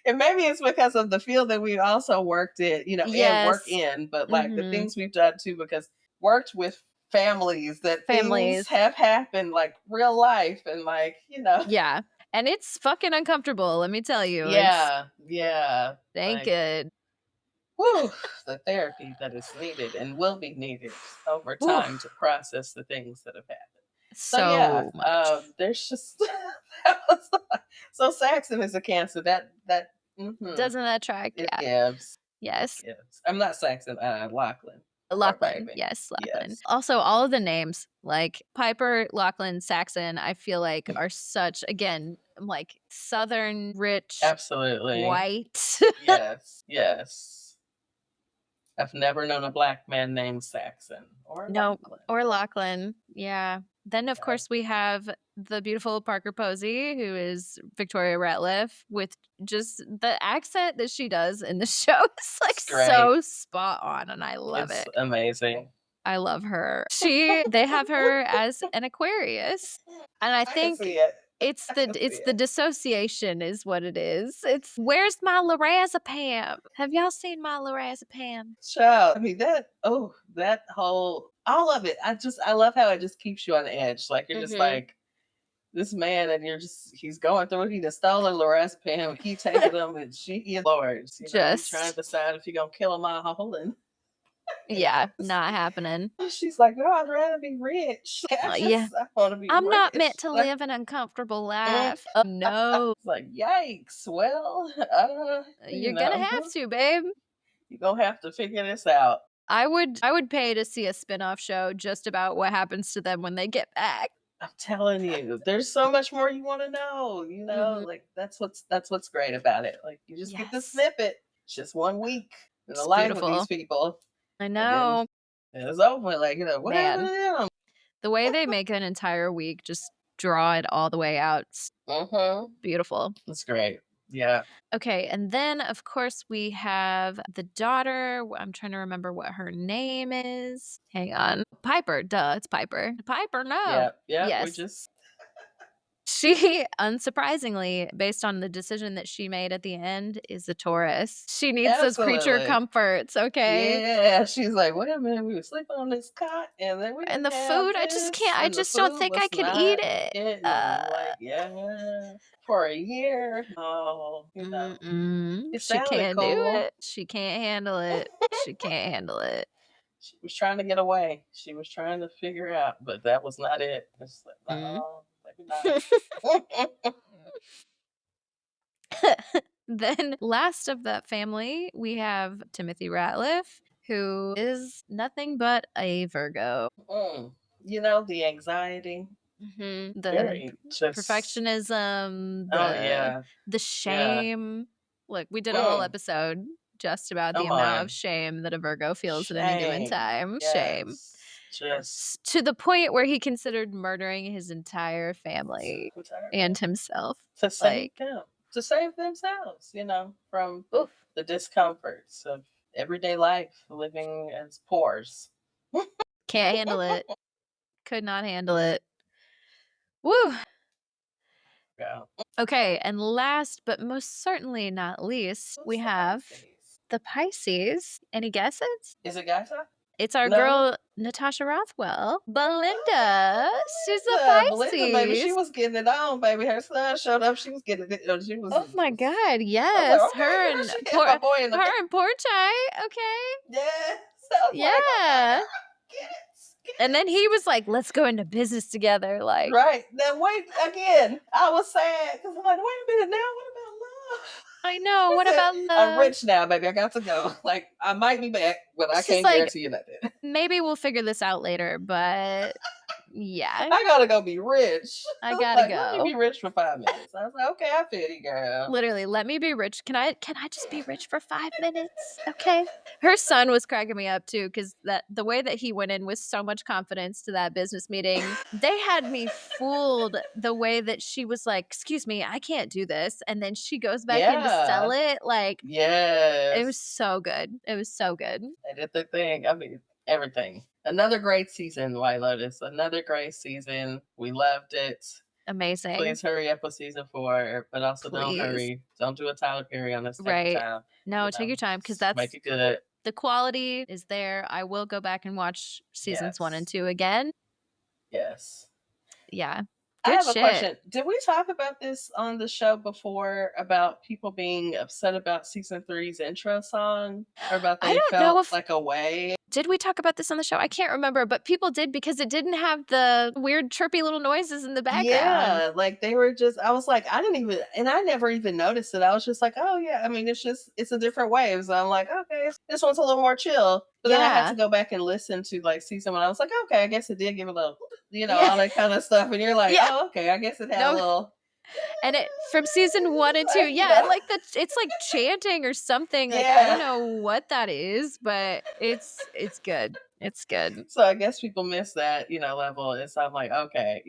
And maybe it's because of the field that we also worked in, and work in, but like the things we've done too, because worked with families things have happened, like real life, and like, Yeah. And it's fucking uncomfortable, let me tell you. Yeah. Thank it. Whew, the therapy that is needed and will be needed over time to process the things that have happened. So much. There's just so Saxon is a Cancer. That doesn't that track? It gives. Yes. I'm not Saxon. Lachlan. Lachlan. Yes, Lachlan. Yes. Also, all of the names like Piper, Lachlan, Saxon, I feel like are such, again, like Southern, rich, absolutely white. Yes. I've never known a black man named Saxon or Lachlan. Yeah. Then, of course, we have the beautiful Parker Posey, who is Victoria Ratliff, with just the accent that she does in the show is like so spot on, and I love it. It's amazing. I love her. They have her as an Aquarius, and I think it's the dissociation is what it is. It's where's my lorazepam? Have y'all seen my lorazepam? Child, I mean that whole all of it. I love how it just keeps you on the edge. Like you're just like this man, and he's going through it. He just stole her lorazepam, he taking them, and she Lord, just trying to decide if you're gonna kill him all and. Yeah, not happening. She's like, no, I'd rather be rich. I want to be I'm rich. not meant to live an uncomfortable life. Oh, no. It's like, yikes. Well, you're going to have to, babe. You're going to have to figure this out. I would pay to see a spin-off show just about what happens to them when they get back. I'm telling you, there's so much more you want to know, like that's what's great about it. Like you just get the snippet. It's just 1 week. in the life of these people. I know. And it's over. Like, what happened to them? The way they make an entire week, just draw it all the way out. It's beautiful. That's great. Yeah. Okay, and then of course we have the daughter. I'm trying to remember what her name is. Hang on. Piper. Duh, it's Piper. Piper, no. Yeah. Yes. She, unsurprisingly, based on the decision that she made at the end, is a Taurus. She needs those creature comforts, okay? Yeah, she's like, wait a minute, we were sleeping on this cot, and then and the food, I just can't. I just don't think I could eat it. Like, yeah, for a year. Oh, she can't do it. She can't handle it. She can't handle it. She was trying to get away. She was trying to figure out, but that was not it. It's like, no. Then last of that family, we have Timothy Ratliff, who is nothing but a Virgo. The anxiety, the perfectionism, the shame. Look, we did a whole episode just about the amount of shame that a Virgo feels at any given time. Shame. Just to the point where he considered murdering his entire family and himself to save them, to save themselves, from the discomforts of everyday life, living as pores. Can't handle it. Could not handle it. Woo. Yeah. Okay, and last but most certainly not least, we have the Pisces. Any guesses? Is it guy sign? It's our girl, Natasha Rothwell. Belinda. She's a Pisces. Belinda, baby, she was getting it on, baby. Her son showed up. She was getting it. She was. Oh my God! Yes, like, okay, her and Porchai. Okay. Yeah. And then he was like, "Let's go into business together." Like, right. Then wait again. I was sad because I'm like, wait a minute now. What about love? I know. What about love? I'm rich now, baby. I got to go. Like, I might be back, but I can't guarantee you nothing. Maybe we'll figure this out later, but yeah. I gotta go be rich. I gotta go. Let me be rich for 5 minutes. I was like, okay, I feel you, girl. Literally, let me be rich. Can I just be rich for 5 minutes? Okay. Her son was cracking me up too, because the way that he went in with so much confidence to that business meeting, they had me fooled. The way that she was like, "Excuse me, I can't do this," and then she goes back in to sell it. Like, it was so good. It was so good. They did their thing. I mean, everything. Another great season, White Lotus. Another great season. We loved it. Amazing. Please hurry up with season 4, but also don't hurry. Don't do a Tyler Perry on this. Take your time. No, take your time, because that's make it good. The quality is there. I will go back and watch seasons 1 and 2 again. Yes. Yeah. I have a question. Did we talk about this on the show before about people being upset about season 3's intro song, or about they felt like away? Did we talk about this on the show? I can't remember, but people did, because it didn't have the weird chirpy little noises in the background. Yeah, like they were just, I was like, I never even noticed it. I was just like, oh yeah, I mean, it's a different wave. So I'm like, okay, this one's a little more chill. But then I had to go back and listen to like season 1. I was like, okay, I guess it did give a little, all that kind of stuff. And you're like, oh, okay, I guess it had a little. And it from season 1 and 2, like it's like chanting or something. Like, I don't know what that is, but it's good. It's good. So I guess people miss that, level. And so I'm like, okay,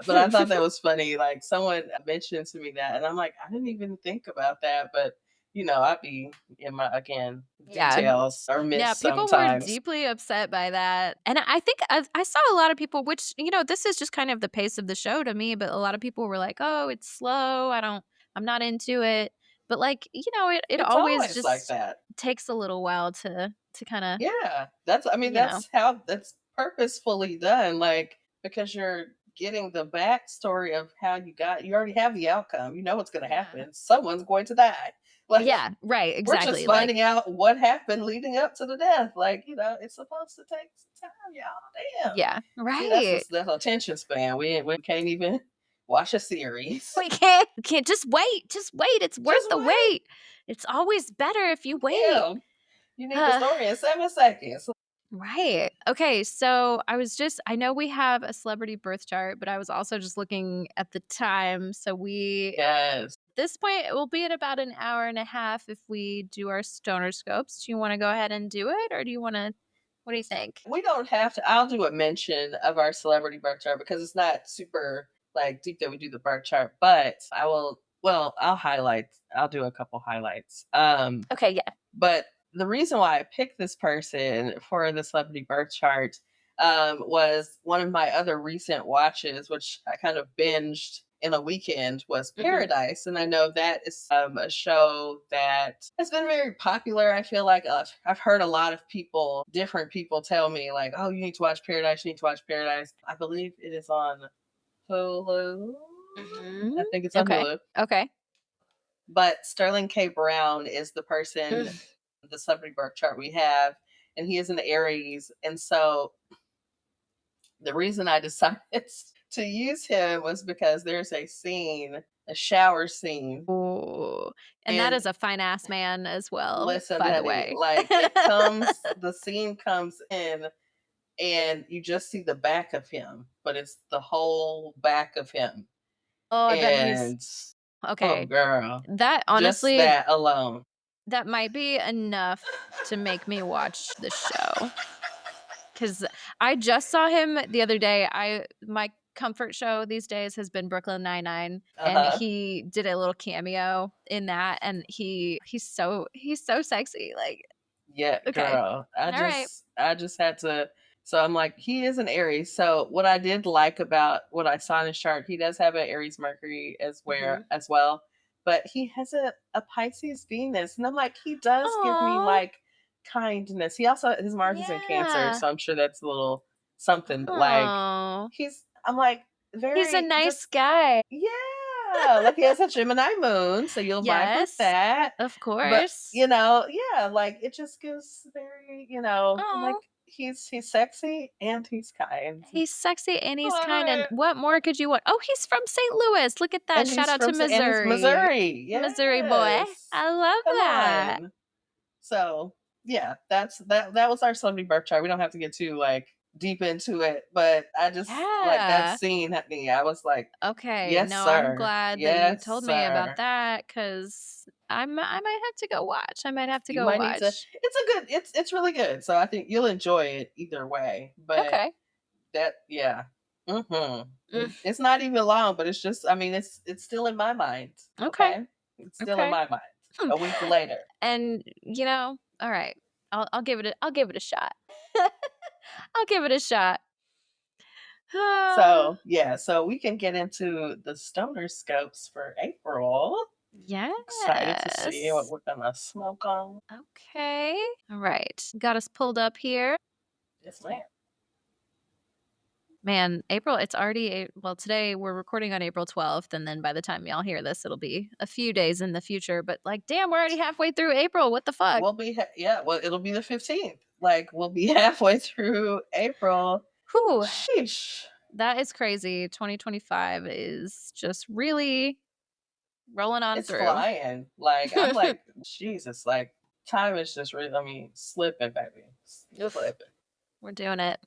but I thought that was funny. Like, someone mentioned to me that, and I'm like, I didn't even think about that, but I'd be in my, details or miss people sometimes. Were deeply upset by that. And I think I saw a lot of people, which, this is just kind of the pace of the show to me, but a lot of people were like, oh, it's slow. I'm not into it. But like, it always just like that. Takes a little while to kind of. Yeah. That's purposefully done. Like, because you're getting the backstory of how you already have the outcome. You know what's going to happen. Someone's going to die. Like, right, exactly. We're just finding out what happened leading up to the death. Like, it's supposed to take some time, y'all. Damn. Yeah, right. That's attention span. We can't even watch a series. We can't just wait. Just wait. It's worth the wait. It's always better if you wait. Yeah. You need the story in 7 seconds. Right. Okay. So I know we have a celebrity birth chart, but I was also just looking at the time. So this point, it will be at about an hour and a half if we do our stoner scopes. Do you want to go ahead and do it, or do you want to? What do you think? We don't have to. I'll do a mention of our celebrity birth chart because it's not super like deep that we do the birth chart, but I will. Well, I'll highlight. I'll do a couple highlights. Okay, yeah. But the reason why I picked this person for the celebrity birth chart was one of my other recent watches, which I kind of binged in a weekend, was Paradise. And I know that is a show that has been very popular. I feel like I've heard a lot of people, different people tell me like, oh, you need to watch Paradise. You need to watch Paradise. I believe it is on Hulu. I think it's on Hulu. Okay. But Sterling K. Brown is the person, the celebrity birth chart we have, and he is an Aries. And so the reason I decided to use him was because there's a scene, a shower scene. Ooh. And that is a fine ass man as well. Listen, by the honey, way. like it comes, the scene comes in and you just see the back of him, but it's the whole back of him. Oh, I bet And he's oh okay. girl, That honestly, just that alone. that might be enough to make me watch the show. Because I just saw him the other day. My comfort show these days has been Brooklyn Nine-Nine, and he did a little cameo in that, and he's so sexy. Like, yeah, okay. girl, I just had to. So I'm like, he is an Aries. So what I did like about what I saw in his chart, he does have an Aries Mercury as well, but he has a Pisces Venus, and I'm like, he does give me like kindness. He also, his Mars is in Cancer, so I'm sure that's a little something. But like, I'm like, he's a nice guy. Yeah, like he has a Gemini moon, so you'll vibe with that, of course. But yeah, like it just gives very, like he's sexy and he's kind. He's sexy and he's kind, and what more could you want? Oh, he's from St. Louis. Look at that! And shout out to Missouri. And he's Missouri, yes. Missouri boy. I love that. So yeah, that was our celebrity birth chart. We don't have to get too like deep into it, but I just like that scene at me. I was like, okay, yes, sir. I'm glad that you told me about that, because I might have to go watch. I might have to go watch. It's really good. So I think you'll enjoy it either way. But it's not even long, but it's just, I mean, it's still in my mind. Okay. It's still in my mind. A week later. And all right. I'll give it a shot. I'll give it a shot. So we can get into the stoner scopes for April. Yes. Excited to see what we're gonna smoke on. Okay. All right. Got us pulled up here. Yes, ma'am. Man, April, it's already, well, today we're recording on April 12th, and then by the time y'all hear this, it'll be a few days in the future, but like, damn, we're already halfway through April. What the fuck? We'll be, it'll be the 15th. Like, we'll be halfway through April. Whew. Sheesh. That is crazy. 2025 is just really rolling on through. It's flying. Like, I'm like, Jesus, like, time is just really, slipping, baby. Slipping. We're doing it.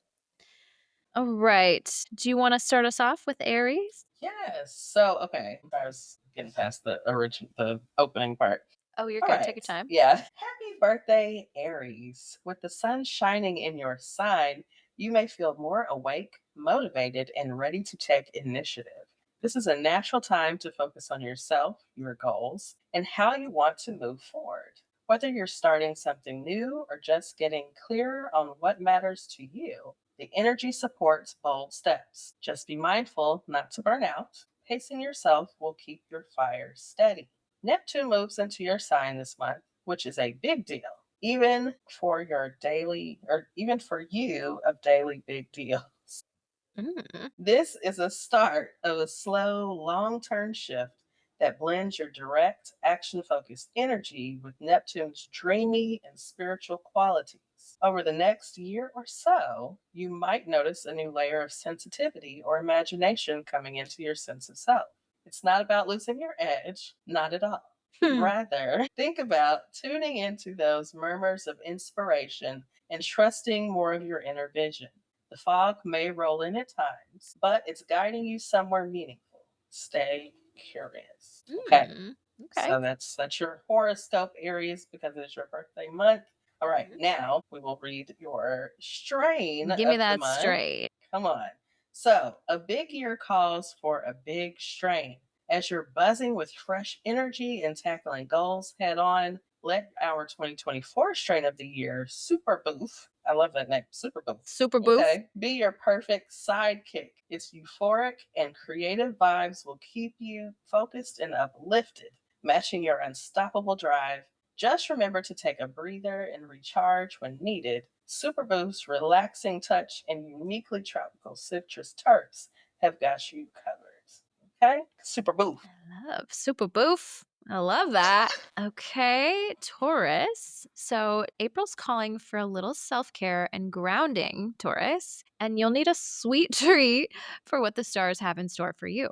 All right. Do you want to start us off with Aries? Yes. So, okay. I was getting past the opening part. Oh, you're good. Right. Take your time. Yeah. Happy birthday, Aries. With the sun shining in your sign, you may feel more awake, motivated, and ready to take initiative. This is a natural time to focus on yourself, your goals, and how you want to move forward. Whether you're starting something new or just getting clearer on what matters to you, the energy supports bold steps. Just be mindful not to burn out. Pacing yourself will keep your fire steady. Neptune moves into your sign this month, which is a big deal, even for you of daily big deals. This is a start of a slow, long-term shift that blends your direct, action-focused energy with Neptune's dreamy and spiritual qualities. Over the next year or so, you might notice a new layer of sensitivity or imagination coming into your sense of self. It's not about losing your edge, not at all. Rather, think about tuning into those murmurs of inspiration and trusting more of your inner vision. The fog may roll in at times, but it's guiding you somewhere meaningful. Stay curious. Okay. Okay. So that's your horoscope, Aries, because it's your birthday month. All right, now we will read your strain Give me of the that month. straight. Come on. So, a big year calls for a big strain. As you're buzzing with fresh energy and tackling goals head on, let our 2024 strain of the year, Super Boof, I love that name, Super Boof. Super boof. Okay, be your perfect sidekick. Its euphoric and creative vibes will keep you focused and uplifted, matching your unstoppable drive. Just remember to take a breather and recharge when needed. Super Boost's relaxing touch and uniquely tropical citrus terps have got you covered. Okay? Super Boof. Love super boof. I love that. Okay, Taurus. So April's calling for a little self-care and grounding, Taurus, and you'll need a sweet treat for what the stars have in store for you.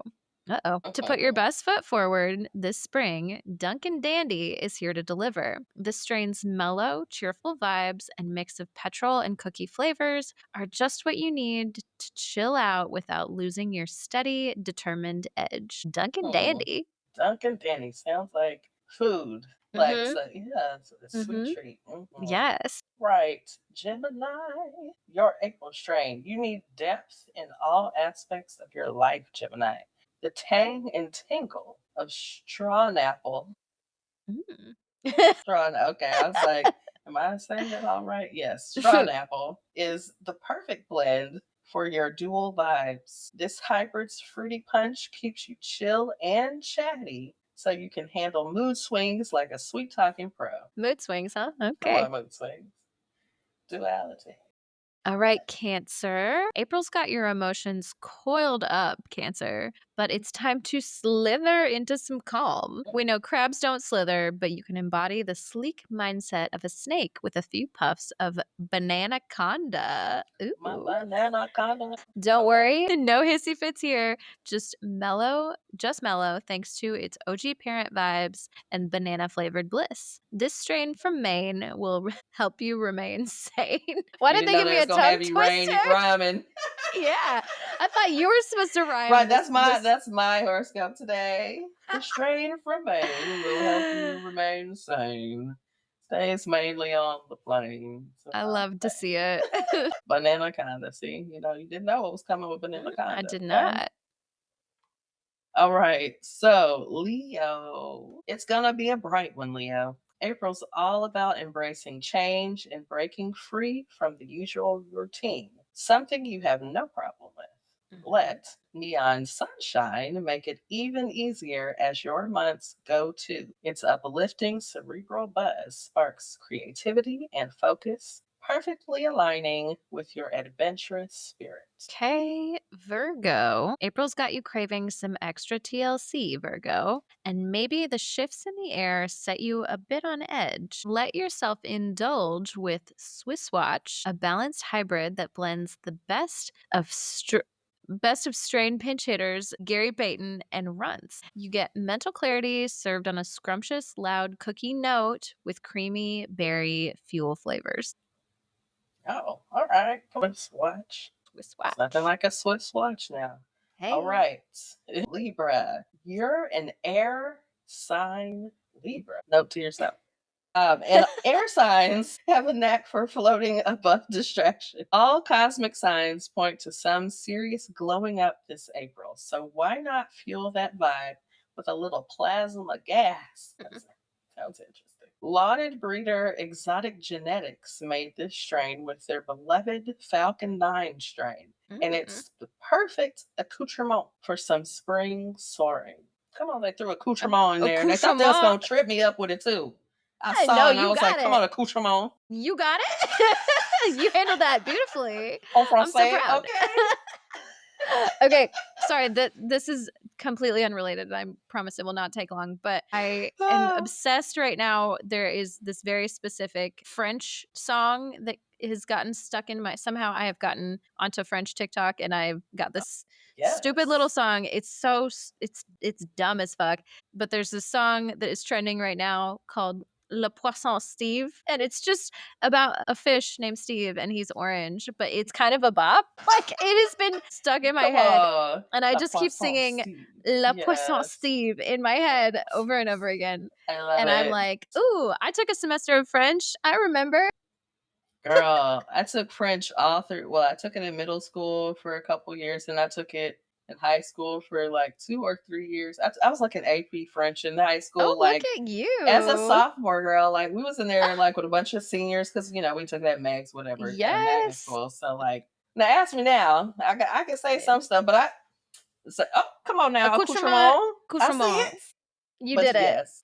To put your best foot forward this spring, Dunkin' Dandy is here to deliver. This strain's mellow, cheerful vibes and mix of petrol and cookie flavors are just what you need to chill out without losing your steady, determined edge. Dunkin' Dandy. Dunkin' Dandy sounds like food. Like, so, yeah, it's a sweet treat. Yes. Right. Gemini, your April strain. You need depth in all aspects of your life, Gemini. The tang and tingle of straw apple. Okay, I was like, am I saying that all right? Yes, straw apple is the perfect blend for your dual vibes. This hybrid's fruity punch keeps you chill and chatty so you can handle mood swings like a sweet talking pro. Mood swings, huh? I Okay. love mood swings. Duality. All right, Cancer. April's got your emotions coiled up, Cancer, but it's time to slither into some calm. We know crabs don't slither, but you can embody the sleek mindset of a snake with a few puffs of banana conda. My Ooh. banana conda. Don't worry, no hissy fits here. Just mellow, thanks to its OG parent vibes and banana flavored bliss. This strain from Maine will help you remain sane. Why did they give me a tongue twister? Rhyming. Yeah, I thought you were supposed to rhyme. Right, that's my horoscope today. The strain from Maine will help you remain sane. Stays mainly on the plains. I love to see it. Banana conda. See, you didn't know what was coming with banana conda. I did not. All right, so Leo, it's gonna be a bright one, Leo. April's all about embracing change and breaking free from the usual routine, something you have no problem with. Let neon sunshine make it even easier as your months go to. Its uplifting cerebral buzz sparks creativity and focus, perfectly aligning with your adventurous spirit. Okay, Virgo. April's got you craving some extra TLC, Virgo. And maybe the shifts in the air set you a bit on edge. Let yourself indulge with Swiss Watch, a balanced hybrid that blends the best of strain pinch hitters, Gary Payton, and runts. You get mental clarity served on a scrumptious, loud cookie note with creamy berry fuel flavors. Oh, all right. Swiss watch. Swiss Watch. It's nothing like a Swiss watch now. Hey. All right. Libra, you're an air sign Libra. Note to yourself. And air signs have a knack for floating above distraction. All cosmic signs point to some serious glowing up this April. So why not fuel that vibe with a little plasma gas? Sounds interesting. Lauded breeder Exotic Genetics made this strain with their beloved Falcon 9 strain. And it's the perfect accoutrement for some spring soaring. Come on, they threw accoutrement in there. And they thought they was going to trip me up with it too. I saw it and I was like, come on, accoutrement. You got it? You handled that beautifully. I'm so proud. Okay. Okay, sorry, this is completely unrelated. I promise it will not take long, but I am obsessed right now. There is this very specific French song that has gotten stuck in somehow I have gotten onto French TikTok and I've got this stupid little song. It's dumb as fuck, but there's this song that is trending right now called Le Poisson Steve, and it's just about a fish named Steve, and he's orange, but it's kind of a bop. Like, it has been stuck in my Come head, on. and I La just keep Poisson singing Steve. Le Poisson Yes. Steve in my head over and over again. I love And it. I'm like, ooh, I took a semester of French. I remember. Girl, I took French all through. Well, I took it in middle school for a couple years, and I took it in high school for like 2 or 3 years. I was like an AP French in high school. Oh, look Like at you. as a sophomore, girl, like we was in there like with a bunch of seniors because we took that Megs whatever at magnet Yes. school. So like now ask me now, I can say some stuff, but I say, oh come on now, accoutrement. I see it. You But did it. yes.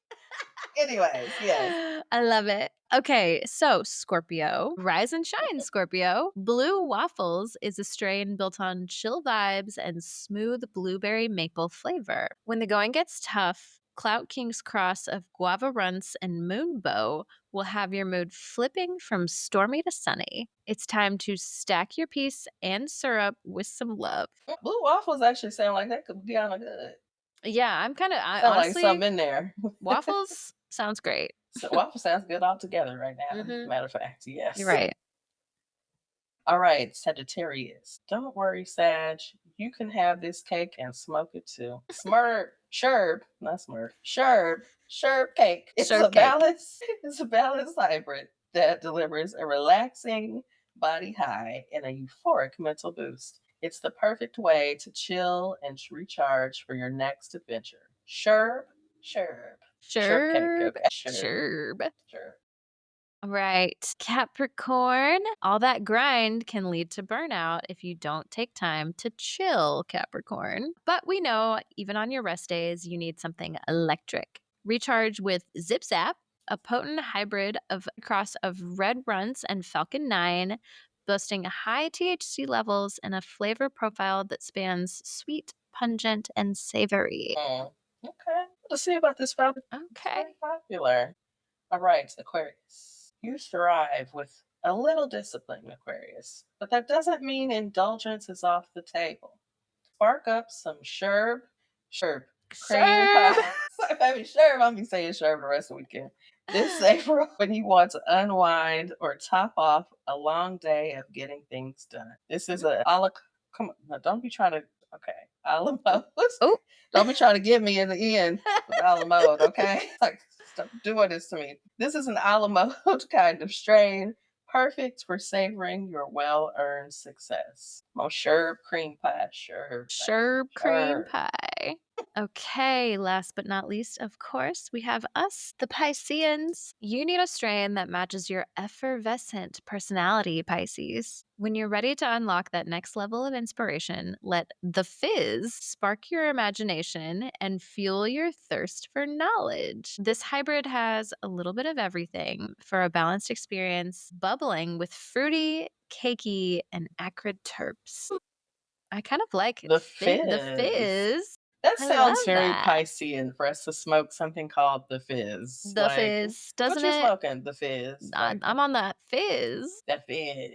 Anyways, yes. I love it. Okay, so Scorpio, rise and shine, Scorpio. Blue Waffles is a strain built on chill vibes and smooth blueberry maple flavor. When the going gets tough, Clout King's cross of guava runts and moonbow will have your mood flipping from stormy to sunny. It's time to stack your peace and syrup with some love. Blue waffles actually sound like that could be on a good. Yeah, I'm kind of Sound honestly like something in there. waffles sounds great. So waffle sounds good all together right now. Mhm. Matter of fact, yes. You're right. All right, Sagittarius. Don't worry, Sag. You can have this cake and smoke it too. Sherb, not Smurf. Sherb cake. It's Sherb a cake. balanced. It's a balanced hybrid that delivers a relaxing body high and a euphoric mental boost. It's the perfect way to chill and recharge for your next adventure. Sherb cake. Okay. Sherb. Right. Capricorn. All that grind can lead to burnout if you don't take time to chill, Capricorn. But we know even on your rest days, you need something electric. Recharge with Zip Zap, a potent hybrid of a cross of Red Runts and Falcon 9, boasting high THC levels and a flavor profile that spans sweet, pungent, and savory. Okay. Let's see about this Falcon. Okay. It's very popular. All right, Aquarius. You thrive with a little discipline, Aquarius, but that doesn't mean indulgence is off the table. Spark up some cream pie. So, baby, I'm gonna be saying Sherb the rest of the weekend. This April, when you want to unwind or top off a long day of getting things done. This is a come on, now don't be trying to a la mode. Oh. Don't be trying to get me in the end with a la mode, okay? Like, stop doing this to me. This is an a la mode kind of strain, perfect for savoring your well-earned success. Most Sherb cream pie, Sherb cream pie. Okay, last but not least, of course, we have us, the Pisceans. You need a strain that matches your effervescent personality, Pisces. When you're ready to unlock that next level of inspiration, let the fizz spark your imagination and fuel your thirst for knowledge. This hybrid has a little bit of everything for a balanced experience, bubbling with fruity, cakey, and acrid terps. I kind of like the fizz. The fizz. That I sounds love very that. Piscean for us to smoke something called the fizz. The fizz, doesn't what you it? smoking? The fizz. I'm on that fizz. That fizz.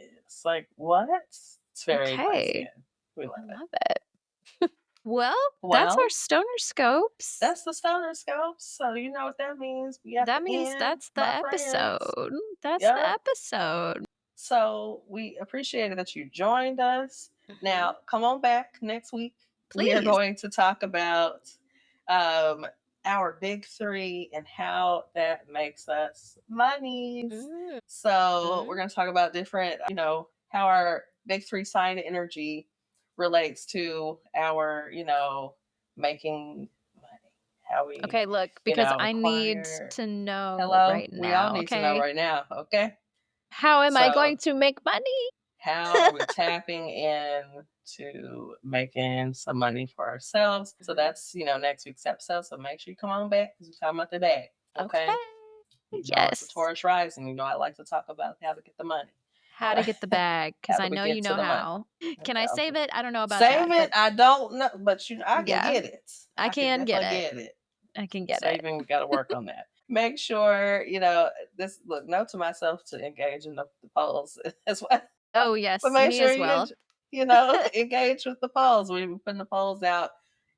Like what? It's very Okay. Piscean. We love I love it. Well, that's our stoner scopes. That's the stoner scopes. So you know what that means. That means that's the episode. That's the episode. So we appreciated that you joined us. Now, come on back next week. Please. We are going to talk about our big three and how that makes us monies. So we're going to talk about different, how our big three sign energy relates to our, making money. How we look, because I need to know right now. We all need to know right now. Okay. How am I going to make money? How are we tapping in to making some money for ourselves? So that's, next week's episode. So make sure you come on back because we're talking about the bag. Okay. Yes. It's a Taurus rising. I like to talk about how to get the money. How to get the bag, because I know you know how. Can I save it? I don't know about that. Save it? I don't know, but I can get it. I can get it. I can get it. Saving, we got to work on that. Make sure, note to myself to engage in the polls as well. Oh, yes, but make me sure as well. Engage with the polls. We've been putting the polls out.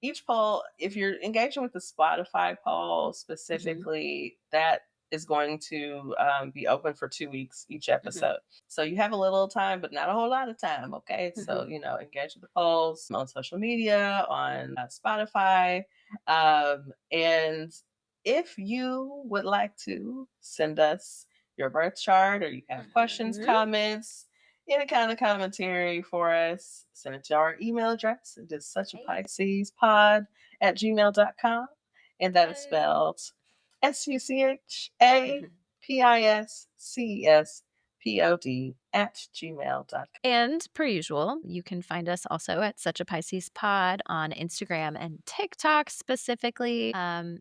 Each poll, if you're engaging with the Spotify poll specifically, that is going to be open for 2 weeks each episode. So you have a little time, but not a whole lot of time. Okay. So, engage with the polls on social media, on Spotify. And if you would like to send us your birth chart, or you have questions, comments, any kind of commentary for us, send it to our email address. It is suchapiscespod@gmail.com. And that is spelled SUCHAPISCESPOD And per usual, you can find us also at Such a Pisces Pod on Instagram and TikTok specifically.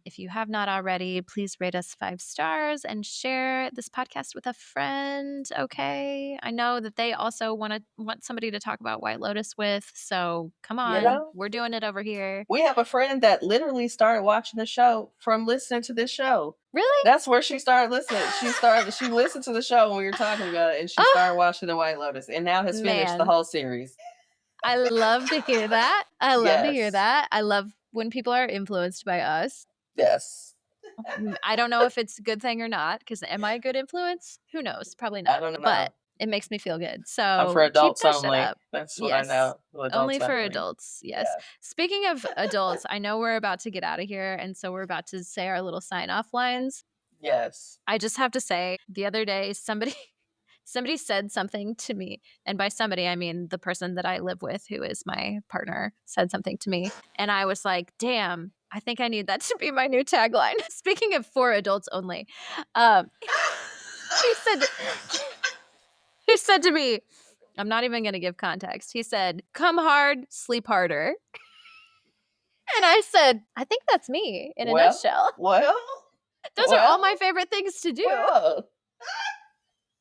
If you have not already, please rate us 5 stars and share this podcast with a friend. Okay. I know that they also want somebody to talk about White Lotus with. So come on. We're doing it over here. We have a friend that literally started watching the show from listening to this show. Really? That's where she started listening. She listened to the show when we were talking about it, and she started watching the White Lotus, and now has finished the whole series. I love to hear that. I love to hear that. I love when people are influenced by us. Yes. I don't know if it's a good thing or not, because am I a good influence? Who knows? Probably not. I don't know. But it makes me feel good. So I'm for adults keep that only. shit up. That's what I know. Only for adults. Yes. Yeah. Speaking of adults, I know we're about to get out of here, and so we're about to say our little sign-off lines. Yes. I just have to say, the other day, somebody said something to me, and by somebody I mean the person that I live with, who is my partner, said something to me, and I was like, damn, I think I need that to be my new tagline. Speaking of for adults only, he said to me, I'm not even going to give context. He said, come hard, sleep harder. And I said, I think that's me in a nutshell. Well, those are all my favorite things to do.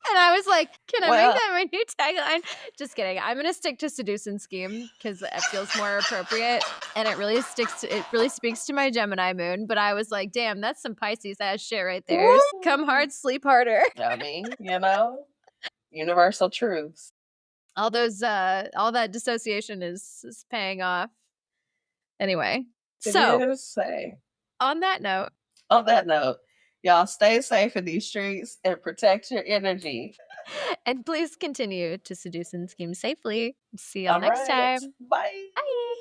And I was like, can I make that my new tagline? Just kidding. I'm going to stick to Seduce and Scheme because it feels more appropriate. And it really speaks to my Gemini moon. But I was like, damn, that's some Pisces ass shit right there. Woo! Come hard, sleep harder. I mean, universal truths. All that dissociation is paying off. Anyway, on that note, y'all stay safe in these streets and protect your energy. And please continue to seduce and scheme safely. See y'all next time. Bye. Bye.